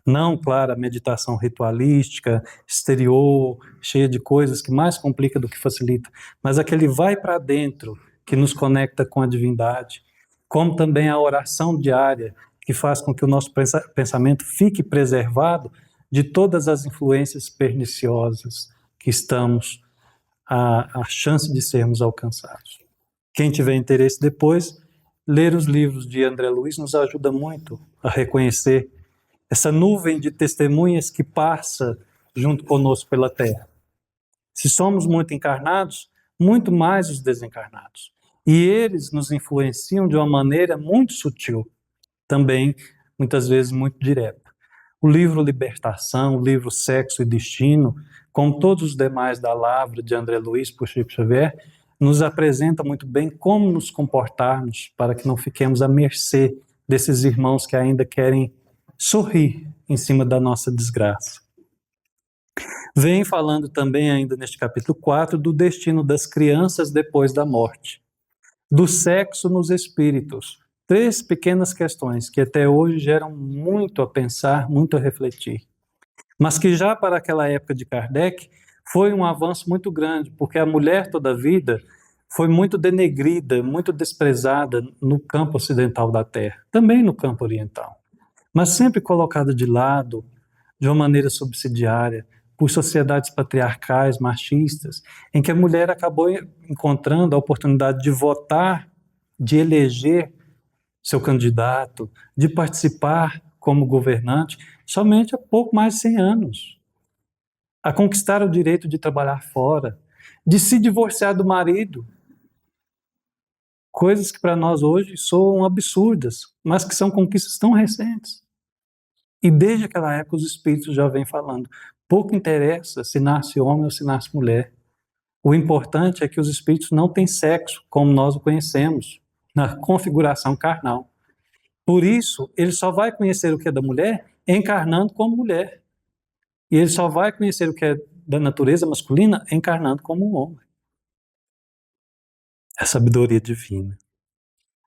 Não, claro, a meditação ritualística, exterior, cheia de coisas que mais complica do que facilita, mas aquele vai para dentro, que nos conecta com a divindade, como também a oração diária, que faz com que o nosso pensamento fique preservado de todas as influências perniciosas que estamos a chance de sermos alcançados. Quem tiver interesse depois, ler os livros de André Luiz nos ajuda muito a reconhecer essa nuvem de testemunhas que passa junto conosco pela Terra. Se somos muito encarnados, muito mais os desencarnados. E eles nos influenciam de uma maneira muito sutil, também muitas vezes muito direta. O livro Libertação, o livro Sexo e Destino, como todos os demais da Lavra de André Luiz por Chico Xavier, nos apresenta muito bem como nos comportarmos para que não fiquemos à mercê desses irmãos que ainda querem sorrir em cima da nossa desgraça. Vem falando também ainda neste capítulo 4 do destino das crianças depois da morte, do sexo nos espíritos. 3 pequenas questões que até hoje geram muito a pensar, muito a refletir. Mas que já para aquela época de Kardec foi um avanço muito grande, porque a mulher toda a vida foi muito denegrida, muito desprezada no campo ocidental da Terra, também no campo oriental, mas sempre colocada de lado, de uma maneira subsidiária, por sociedades patriarcais, machistas, em que a mulher acabou encontrando a oportunidade de votar de eleger seu candidato, de participar como governante, somente há pouco mais de 100 anos. A conquistar o direito de trabalhar fora, de se divorciar do marido. Coisas que para nós hoje soam absurdas, mas que são conquistas tão recentes. E desde aquela época os espíritos já vêm falando. Pouco interessa se nasce homem ou se nasce mulher. O importante é que os espíritos não têm sexo, como nós o conhecemos, na configuração carnal. Por isso, ele só vai conhecer o que é da mulher encarnando como mulher. E ele só vai conhecer o que é da natureza masculina encarnando como um homem. É a sabedoria divina.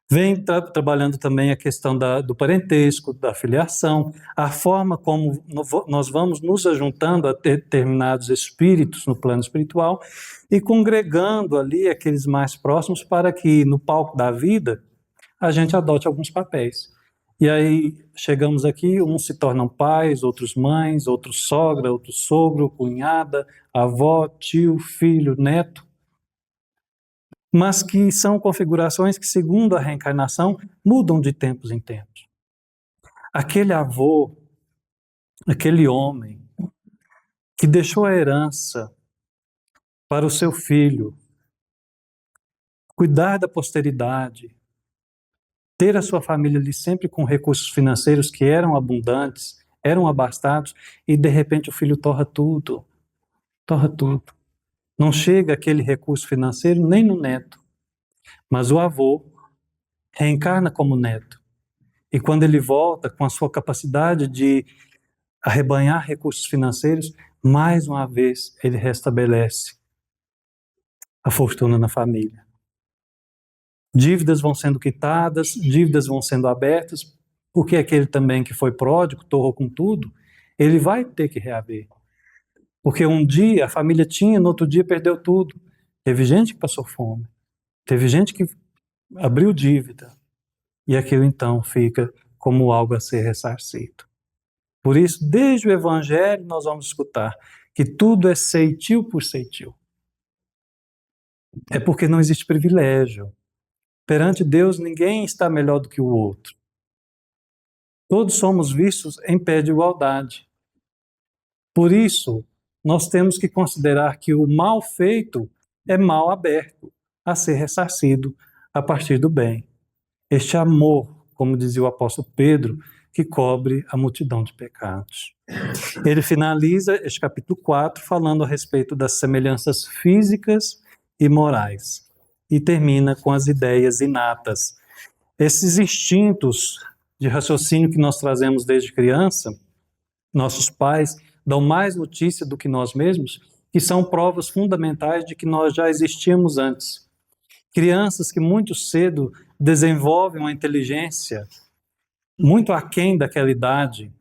Vem trabalhando também a questão do parentesco, da filiação, a forma como nós vamos nos ajuntando a determinados espíritos no plano espiritual e congregando ali aqueles mais próximos para que no palco da vida a gente adote alguns papéis. E aí chegamos aqui, uns se tornam pais, outros mães, outros sogra, outro sogro, cunhada, avó, tio, filho, neto, mas que são configurações que, segundo a reencarnação, mudam de tempos em tempos. Aquele avô, aquele homem que deixou a herança para o seu filho, cuidar da posteridade, ter a sua família ali sempre com recursos financeiros que eram abundantes, eram abastados, e de repente o filho torra tudo. Torra tudo. Não chega aquele recurso financeiro nem no neto. Mas o avô reencarna como neto. E quando ele volta com a sua capacidade de arrebanhar recursos financeiros, mais uma vez ele restabelece a fortuna na família. Dívidas vão sendo quitadas, dívidas vão sendo abertas, porque aquele também que foi pródigo, torrou com tudo, ele vai ter que reaver. Porque um dia a família tinha, no outro dia perdeu tudo. Teve gente que passou fome, teve gente que abriu dívida, e aquilo então fica como algo a ser ressarcido. Por isso, desde o Evangelho nós vamos escutar que tudo é ceitil por ceitil. É porque não existe privilégio. Perante Deus ninguém está melhor do que o outro. Todos somos vistos em pé de igualdade. Por isso, nós temos que considerar que o mal feito é mal aberto a ser ressarcido a partir do bem. Este amor, como dizia o apóstolo Pedro, que cobre a multidão de pecados. Ele finaliza este capítulo 4 falando a respeito das semelhanças físicas e morais. E termina com as ideias inatas. Esses instintos de raciocínio que nós trazemos desde criança, nossos pais dão mais notícia do que nós mesmos, que são provas fundamentais de que nós já existíamos antes. Crianças que muito cedo desenvolvem uma inteligência muito aquém daquela idade,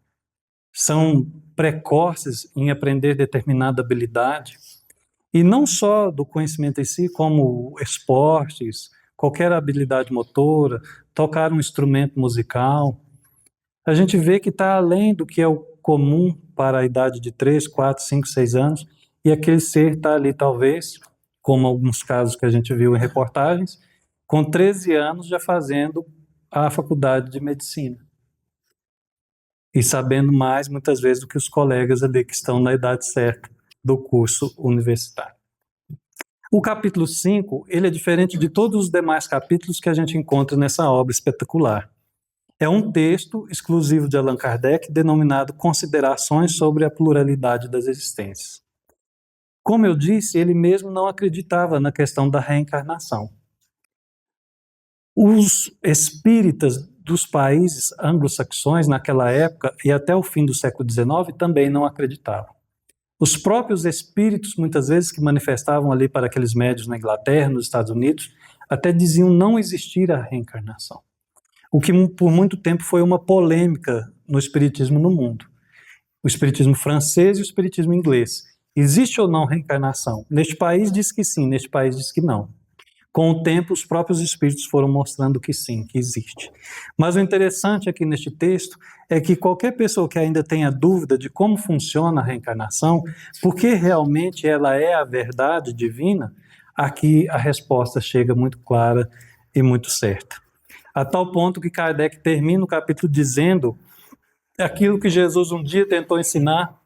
são precoces em aprender determinada habilidade, e não só do conhecimento em si, como esportes, qualquer habilidade motora, tocar um instrumento musical. A gente vê que está além do que é o comum para a idade de 3, 4, 5, 6 anos, e aquele ser está ali talvez, como alguns casos que a gente viu em reportagens, com 13 anos já fazendo a faculdade de medicina. E sabendo mais, muitas vezes, do que os colegas ali que estão na idade certa do curso universitário. O capítulo 5, ele é diferente de todos os demais capítulos que a gente encontra nessa obra espetacular. É um texto exclusivo de Allan Kardec, denominado Considerações sobre a Pluralidade das Existências. Como eu disse, ele mesmo não acreditava na questão da reencarnação. Os espíritas dos países anglo-saxões naquela época e até o fim do século XIX também não acreditavam. Os próprios espíritos, muitas vezes, que manifestavam ali para aqueles médiuns na Inglaterra, nos Estados Unidos, até diziam não existir a reencarnação. O que por muito tempo foi uma polêmica no espiritismo no mundo. O espiritismo francês e o espiritismo inglês. Existe ou não reencarnação? Neste país diz que sim, neste país diz que não. Com o tempo, os próprios espíritos foram mostrando que sim, que existe. Mas o interessante aqui neste texto é que qualquer pessoa que ainda tenha dúvida de como funciona a reencarnação, porque realmente ela é a verdade divina, aqui a resposta chega muito clara e muito certa. A tal ponto que Kardec termina o capítulo dizendo aquilo que Jesus um dia tentou ensinar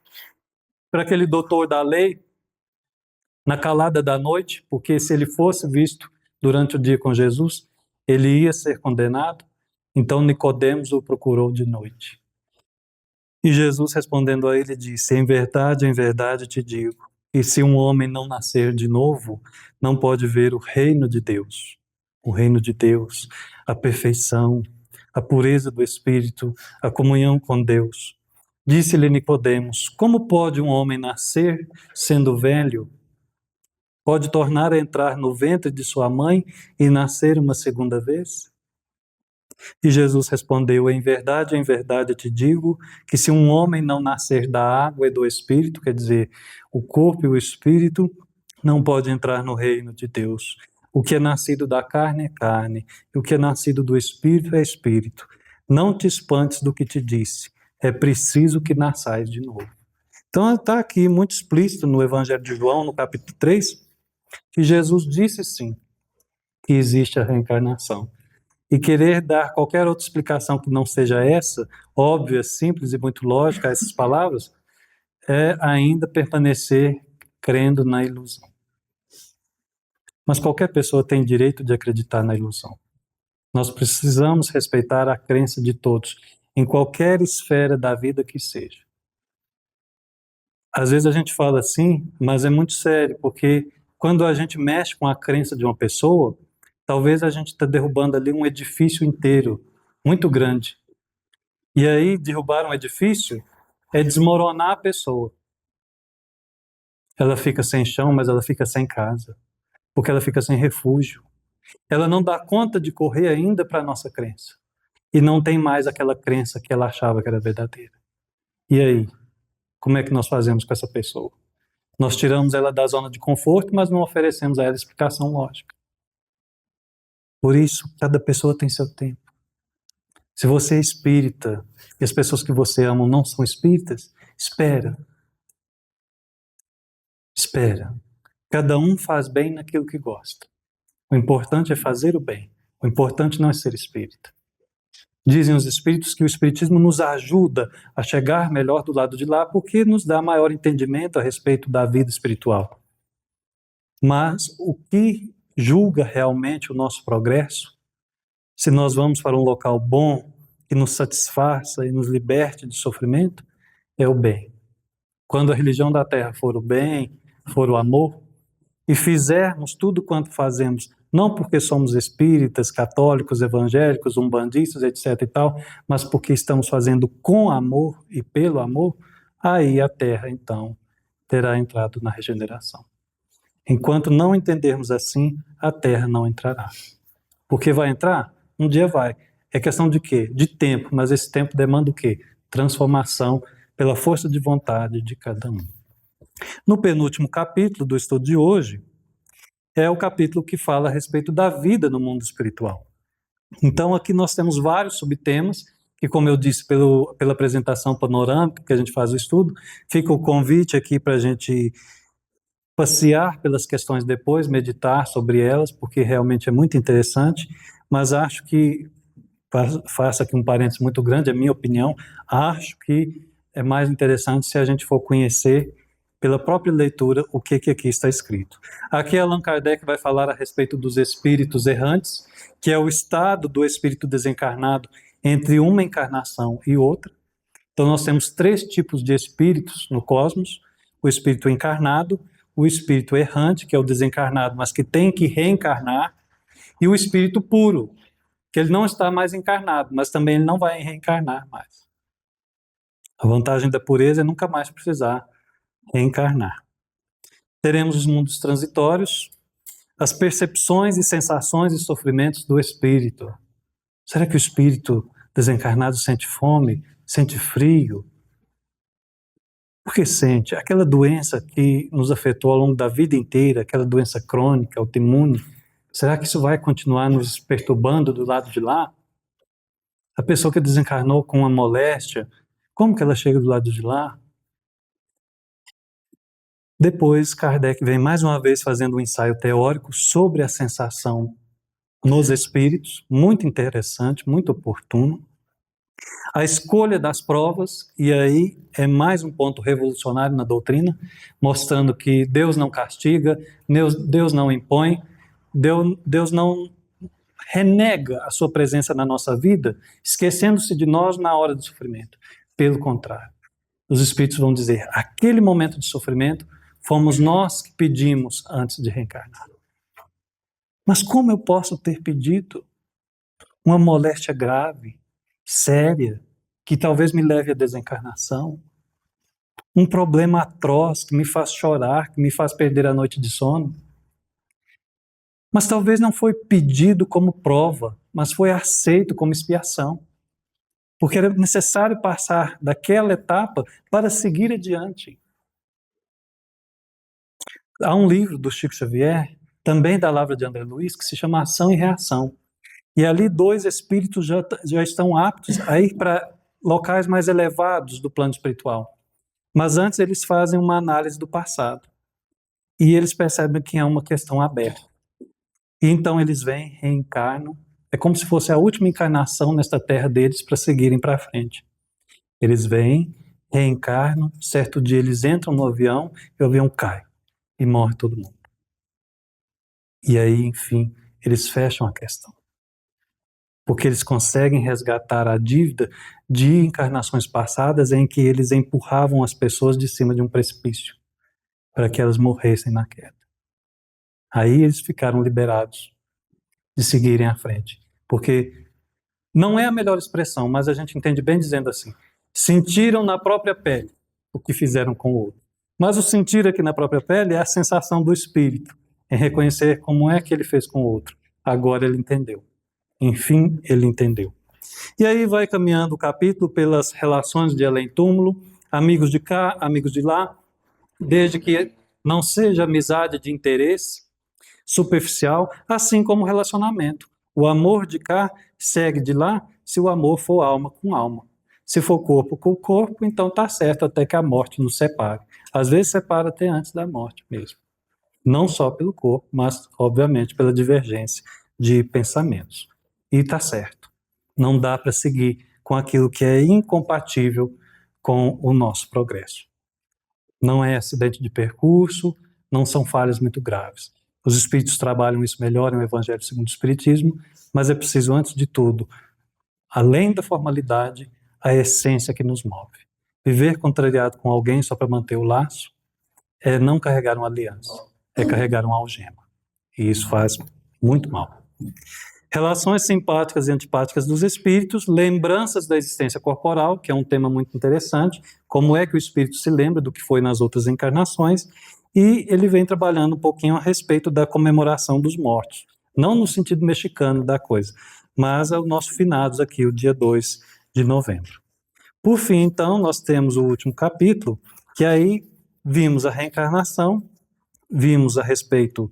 para aquele doutor da lei, na calada da noite, porque se ele fosse visto durante o dia com Jesus, ele ia ser condenado. Então Nicodemos o procurou de noite. E Jesus respondendo a ele disse: em verdade te digo, que se um homem não nascer de novo, não pode ver o reino de Deus. O reino de Deus, a perfeição, a pureza do Espírito, a comunhão com Deus. Disse-lhe Nicodemos: como pode um homem nascer sendo velho? Pode tornar a entrar no ventre de sua mãe e nascer uma segunda vez? E Jesus respondeu: em verdade te digo, que se um homem não nascer da água e do Espírito, quer dizer, o corpo e o Espírito, não pode entrar no reino de Deus. O que é nascido da carne é carne, e o que é nascido do Espírito é Espírito. Não te espantes do que te disse, é preciso que nasçais de novo. Então está aqui muito explícito no Evangelho de João, no capítulo 3, que Jesus disse sim, que existe a reencarnação. E querer dar qualquer outra explicação que não seja essa, óbvia, simples e muito lógica, a essas palavras, é ainda permanecer crendo na ilusão. Mas qualquer pessoa tem direito de acreditar na ilusão. Nós precisamos respeitar a crença de todos, em qualquer esfera da vida que seja. Às vezes a gente fala assim, mas é muito sério, porque quando a gente mexe com a crença de uma pessoa, talvez a gente está derrubando ali um edifício inteiro, muito grande. E aí, derrubar um edifício é desmoronar a pessoa. Ela fica sem chão, mas ela fica sem casa, porque ela fica sem refúgio. Ela não dá conta de correr ainda para a nossa crença. E não tem mais aquela crença que ela achava que era verdadeira. E aí, como é que nós fazemos com essa pessoa? Nós tiramos ela da zona de conforto, mas não oferecemos a ela explicação lógica. Por isso, cada pessoa tem seu tempo. Se você é espírita e as pessoas que você ama não são espíritas, espera. Espera. Cada um faz bem naquilo que gosta. O importante é fazer o bem. O importante não é ser espírita. Dizem os espíritos que o espiritismo nos ajuda a chegar melhor do lado de lá porque nos dá maior entendimento a respeito da vida espiritual. Mas o que julga realmente o nosso progresso, se nós vamos para um local bom, que nos satisfaça e nos liberte de sofrimento, é o bem. Quando a religião da terra for o bem, for o amor, e fizermos tudo quanto fazemos, não porque somos espíritas, católicos, evangélicos, umbandistas, etc. e tal, mas porque estamos fazendo com amor e pelo amor, aí a terra, então, terá entrado na regeneração. Enquanto não entendermos assim, a terra não entrará. Porque vai entrar? Um dia vai. É questão de quê? De tempo, mas esse tempo demanda o quê? Transformação pela força de vontade de cada um. No penúltimo capítulo do estudo de hoje, é o capítulo que fala a respeito da vida no mundo espiritual. Então aqui nós temos vários subtemas, que como eu disse pela apresentação panorâmica que a gente faz o estudo, fica o convite aqui para a gente passear pelas questões depois, meditar sobre elas, porque realmente é muito interessante, mas acho que, faço aqui um parênteses muito grande, é minha opinião, acho que é mais interessante se a gente for conhecer pela própria leitura o que aqui está escrito. Aqui Allan Kardec vai falar a respeito dos espíritos errantes, que é o estado do espírito desencarnado entre uma encarnação e outra. Então nós temos 3 tipos de espíritos no cosmos: o espírito encarnado, o espírito errante, que é o desencarnado, mas que tem que reencarnar, e o espírito puro, que ele não está mais encarnado, mas também ele não vai reencarnar mais. A vantagem da pureza é nunca mais precisar reencarnar. Teremos os mundos transitórios, as percepções e sensações e sofrimentos do espírito. Será que o espírito desencarnado sente fome, sente frio? Por que sente? Aquela doença que nos afetou ao longo da vida inteira, aquela doença crônica, autoimune, será que isso vai continuar nos perturbando do lado de lá? A pessoa que desencarnou com uma moléstia, como que ela chega do lado de lá? Depois, Kardec vem mais uma vez fazendo um ensaio teórico sobre a sensação nos espíritos, muito interessante, muito oportuno. A escolha das provas, e aí é mais um ponto revolucionário na doutrina, mostrando que Deus não castiga, Deus não impõe, Deus não renega a sua presença na nossa vida, esquecendo-se de nós na hora do sofrimento. Pelo contrário, os espíritos vão dizer, aquele momento de sofrimento fomos nós que pedimos antes de reencarnar. Mas como eu posso ter pedido uma moléstia grave, séria, que talvez me leve à desencarnação, um problema atroz que me faz chorar, que me faz perder a noite de sono? Mas talvez não foi pedido como prova, mas foi aceito como expiação, porque era necessário passar daquela etapa para seguir adiante. Há um livro do Chico Xavier, também da Lavra de André Luiz, que se chama Ação e Reação. E ali 2 espíritos já estão aptos a ir para locais mais elevados do plano espiritual. Mas antes eles fazem uma análise do passado. E eles percebem que é uma questão aberta. E então eles vêm, reencarnam. É como se fosse a última encarnação nesta terra deles para seguirem para frente. Eles vêm, reencarnam, certo dia eles entram no avião e o avião cai. E morre todo mundo. E aí, enfim, eles fecham a questão. Porque eles conseguem resgatar a dívida de encarnações passadas em que eles empurravam as pessoas de cima de um precipício para que elas morressem na queda. Aí eles ficaram liberados de seguirem à frente. Porque não é a melhor expressão, mas a gente entende bem dizendo assim, sentiram na própria pele o que fizeram com o outro. Mas o sentir aqui na própria pele é a sensação do espírito, em reconhecer como é que ele fez com o outro. Agora ele entendeu. Enfim, ele entendeu. E aí vai caminhando o capítulo pelas relações de além-túmulo, amigos de cá, amigos de lá, desde que não seja amizade de interesse superficial, assim como relacionamento. O amor de cá segue de lá se o amor for alma com alma. Se for corpo com corpo, então está certo até que a morte nos separe. Às vezes separa até antes da morte mesmo. Não só pelo corpo, mas obviamente pela divergência de pensamentos. E está certo. Não dá para seguir com aquilo que é incompatível com o nosso progresso. Não é acidente de percurso, não são falhas muito graves. Os espíritos trabalham isso melhor no Evangelho segundo o Espiritismo, mas é preciso, antes de tudo, além da formalidade, a essência que nos move. Viver contrariado com alguém só para manter o laço é não carregar uma aliança, é carregar uma algema. E isso faz muito mal. Relações simpáticas e antipáticas dos espíritos, lembranças da existência corporal, que é um tema muito interessante, como é que o espírito se lembra do que foi nas outras encarnações, e ele vem trabalhando um pouquinho a respeito da comemoração dos mortos, não no sentido mexicano da coisa, mas ao nosso finados aqui, o dia 2 de novembro. Por fim, então, nós temos o último capítulo, que aí vimos a reencarnação, vimos a respeito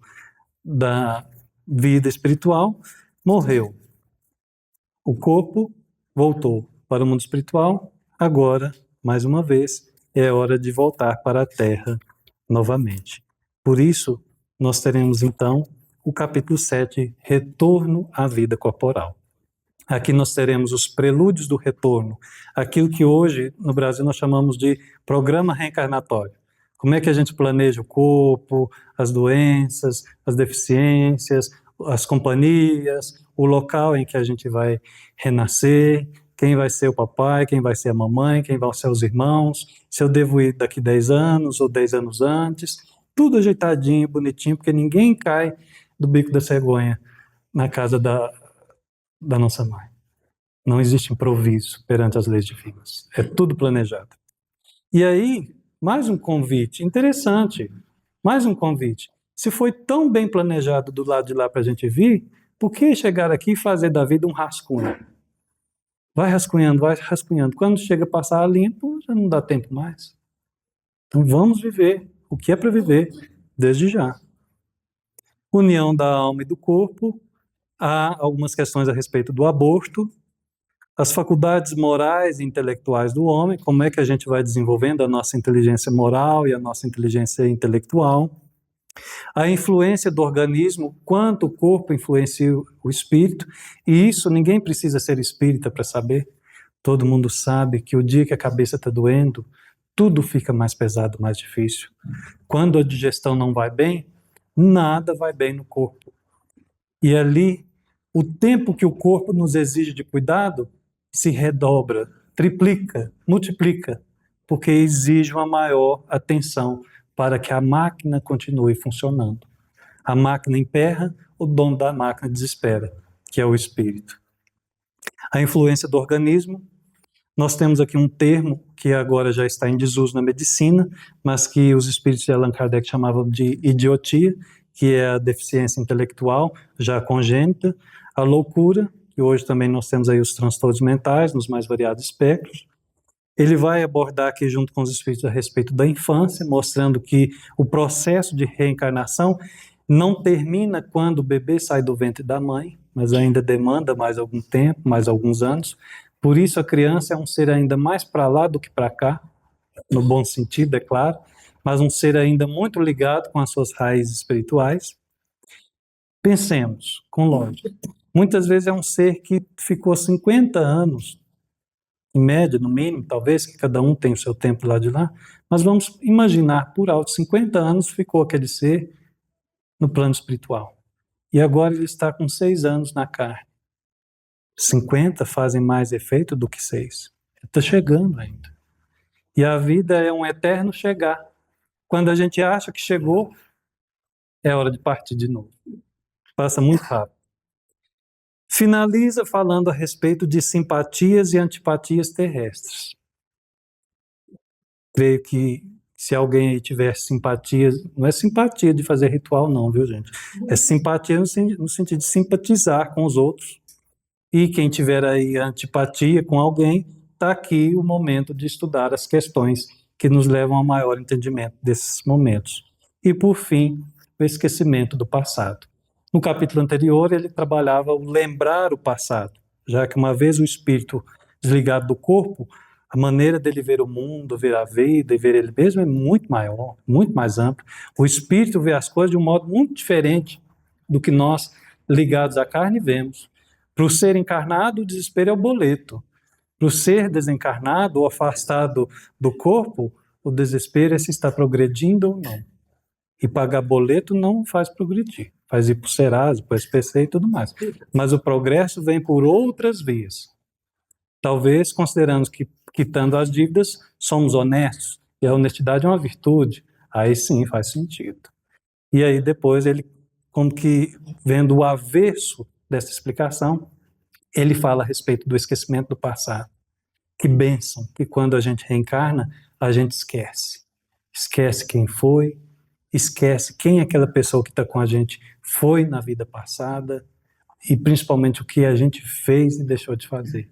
da vida espiritual, morreu. O corpo voltou para o mundo espiritual, agora, mais uma vez, é hora de voltar para a Terra novamente. Por isso, nós teremos então o capítulo 7, Retorno à Vida Corporal. Aqui nós teremos os prelúdios do retorno, aquilo que hoje no Brasil nós chamamos de programa reencarnatório. Como é que a gente planeja o corpo, as doenças, as deficiências, as companhias, o local em que a gente vai renascer, quem vai ser o papai, quem vai ser a mamãe, quem vão ser os irmãos, se eu devo ir daqui 10 anos ou 10 anos antes, tudo ajeitadinho, bonitinho, porque ninguém cai do bico da cegonha na casa da nossa mãe. Não existe improviso perante as leis divinas. É tudo planejado. E aí, mais um convite interessante, mais um convite. Se foi tão bem planejado do lado de lá para a gente vir, por que chegar aqui e fazer da vida um rascunho? Vai rascunhando, vai rascunhando. Quando chega a passar a limpo, já não dá tempo mais. Então vamos viver o que é para viver desde já. União da alma e do corpo. Há algumas questões a respeito do aborto, as faculdades morais e intelectuais do homem, como é que a gente vai desenvolvendo a nossa inteligência moral e a nossa inteligência intelectual, A influência do organismo, quanto o corpo influencia o espírito, e isso ninguém precisa ser espírita para saber. Todo mundo sabe que o dia que a cabeça está doendo, tudo fica mais pesado, mais difícil. Quando a digestão não vai bem, nada vai bem no corpo. E ali, o tempo que o corpo nos exige de cuidado se redobra, triplica, multiplica, porque exige uma maior atenção para que a máquina continue funcionando. A máquina emperra, o dono da máquina desespera, que é o espírito. A influência do organismo, nós temos aqui um termo que agora já está em desuso na medicina, mas que os espíritos de Allan Kardec chamavam de idiotia, que é a deficiência intelectual já congênita, a loucura, que hoje também nós temos aí os transtornos mentais, nos mais variados espectros. Ele vai abordar aqui junto com os espíritos a respeito da infância, mostrando que o processo de reencarnação não termina quando o bebê sai do ventre da mãe, mas ainda demanda mais algum tempo, mais alguns anos. Por isso a criança é um ser ainda mais para lá do que para cá, no bom sentido, é claro, mas um ser ainda muito ligado com as suas raízes espirituais. Pensemos, com lógica. Muitas vezes é um ser que ficou 50 anos, em média, no mínimo, talvez, que cada um tem o seu tempo lá de lá, mas vamos imaginar, por alto, 50 anos ficou aquele ser no plano espiritual. E agora ele está com 6 anos na carne. 50 fazem mais efeito do que 6. Está chegando ainda. E a vida é um eterno chegar. Quando a gente acha que chegou, é hora de partir de novo. Passa muito rápido. Finaliza falando a respeito de simpatias e antipatias terrestres. Creio que se alguém aí tiver simpatia, não é simpatia de fazer ritual não, viu gente? É simpatia no sentido de simpatizar com os outros. E quem tiver aí antipatia com alguém, está aqui o momento de estudar as questões que nos levam a maior entendimento desses momentos. E por fim, o esquecimento do passado. No capítulo anterior, ele trabalhava o lembrar o passado, já que uma vez o espírito desligado do corpo, a maneira dele ver o mundo, ver a vida e ver ele mesmo é muito maior, muito mais amplo. O espírito vê as coisas de um modo muito diferente do que nós, ligados à carne, vemos. Para o ser encarnado, o desespero é o boleto. Para o ser desencarnado ou afastado do corpo, o desespero é se está progredindo ou não. E pagar boleto não faz progredir. Faz ir para o Serasa, para o SPC e tudo mais. Mas o progresso vem por outras vias. Talvez considerando que, quitando as dívidas, somos honestos. E a honestidade é uma virtude. Aí sim faz sentido. E aí depois ele, como que vendo o avesso dessa explicação, ele fala a respeito do esquecimento do passado. Que bênção que quando a gente reencarna, a gente esquece. Esquece quem foi, esquece quem aquela pessoa que está com a gente foi na vida passada e principalmente o que a gente fez e deixou de fazer.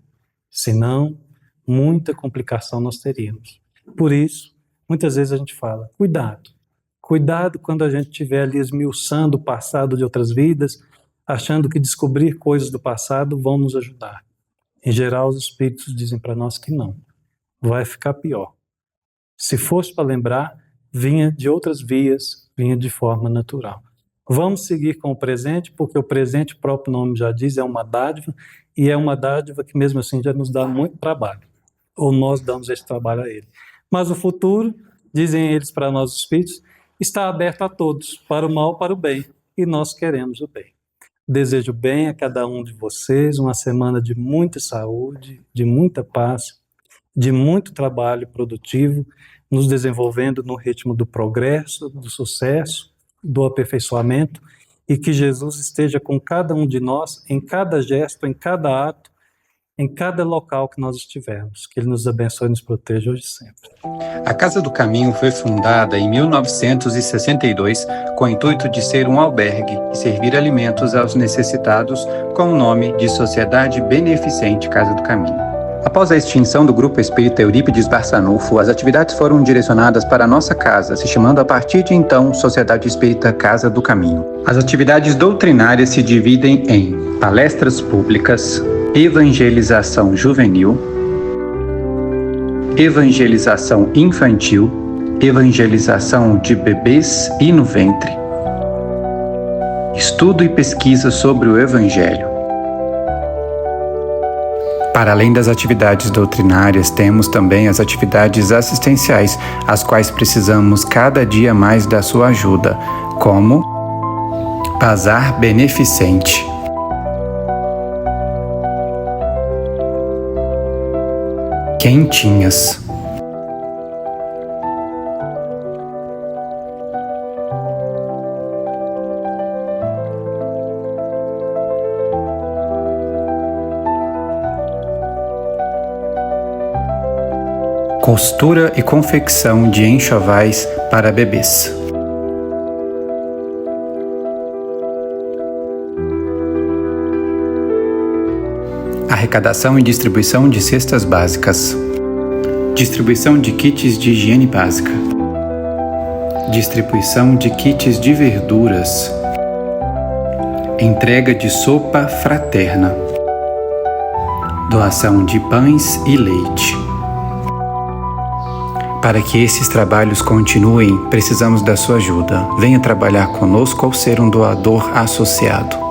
Senão, muita complicação nós teríamos. Por isso, muitas vezes a gente fala, cuidado. Cuidado quando a gente estiver ali esmiuçando o passado de outras vidas, achando que descobrir coisas do passado vão nos ajudar. Em geral, os espíritos dizem para nós que não. Vai ficar pior. Se fosse para lembrar, vinha de outras vias, vinha de forma natural. Vamos seguir com o presente, porque o presente, o próprio nome já diz, é uma dádiva, e é uma dádiva que mesmo assim já nos dá muito trabalho. Ou nós damos esse trabalho a ele. Mas o futuro, dizem eles para nós os espíritos, está aberto a todos, para o mal, para o bem, e nós queremos o bem. Desejo bem a cada um de vocês, uma semana de muita saúde, de muita paz, de muito trabalho produtivo, nos desenvolvendo no ritmo do progresso, do sucesso, do aperfeiçoamento, e que Jesus esteja com cada um de nós, em cada gesto, em cada ato, em cada local que nós estivermos. Que Ele nos abençoe e nos proteja hoje e sempre. A Casa do Caminho foi fundada em 1962 com o intuito de ser um albergue e servir alimentos aos necessitados com o nome de Sociedade Beneficente Casa do Caminho. Após a extinção do Grupo Espírita Eurípides Barçanufo, as atividades foram direcionadas para a nossa casa, se chamando a partir de então Sociedade Espírita Casa do Caminho. As atividades doutrinárias se dividem em palestras públicas, evangelização juvenil, evangelização infantil, evangelização de bebês e no ventre, estudo e pesquisa sobre o Evangelho. Para além das atividades doutrinárias, temos também as atividades assistenciais, as quais precisamos cada dia mais da sua ajuda, como Bazar Beneficente, Quentinhas, costura e confecção de enxovais para bebês. Arrecadação e distribuição de cestas básicas. Distribuição de kits de higiene básica. Distribuição de kits de verduras. Entrega de sopa fraterna. Doação de pães e leite. Para que esses trabalhos continuem, precisamos da sua ajuda. Venha trabalhar conosco ao ser um doador associado.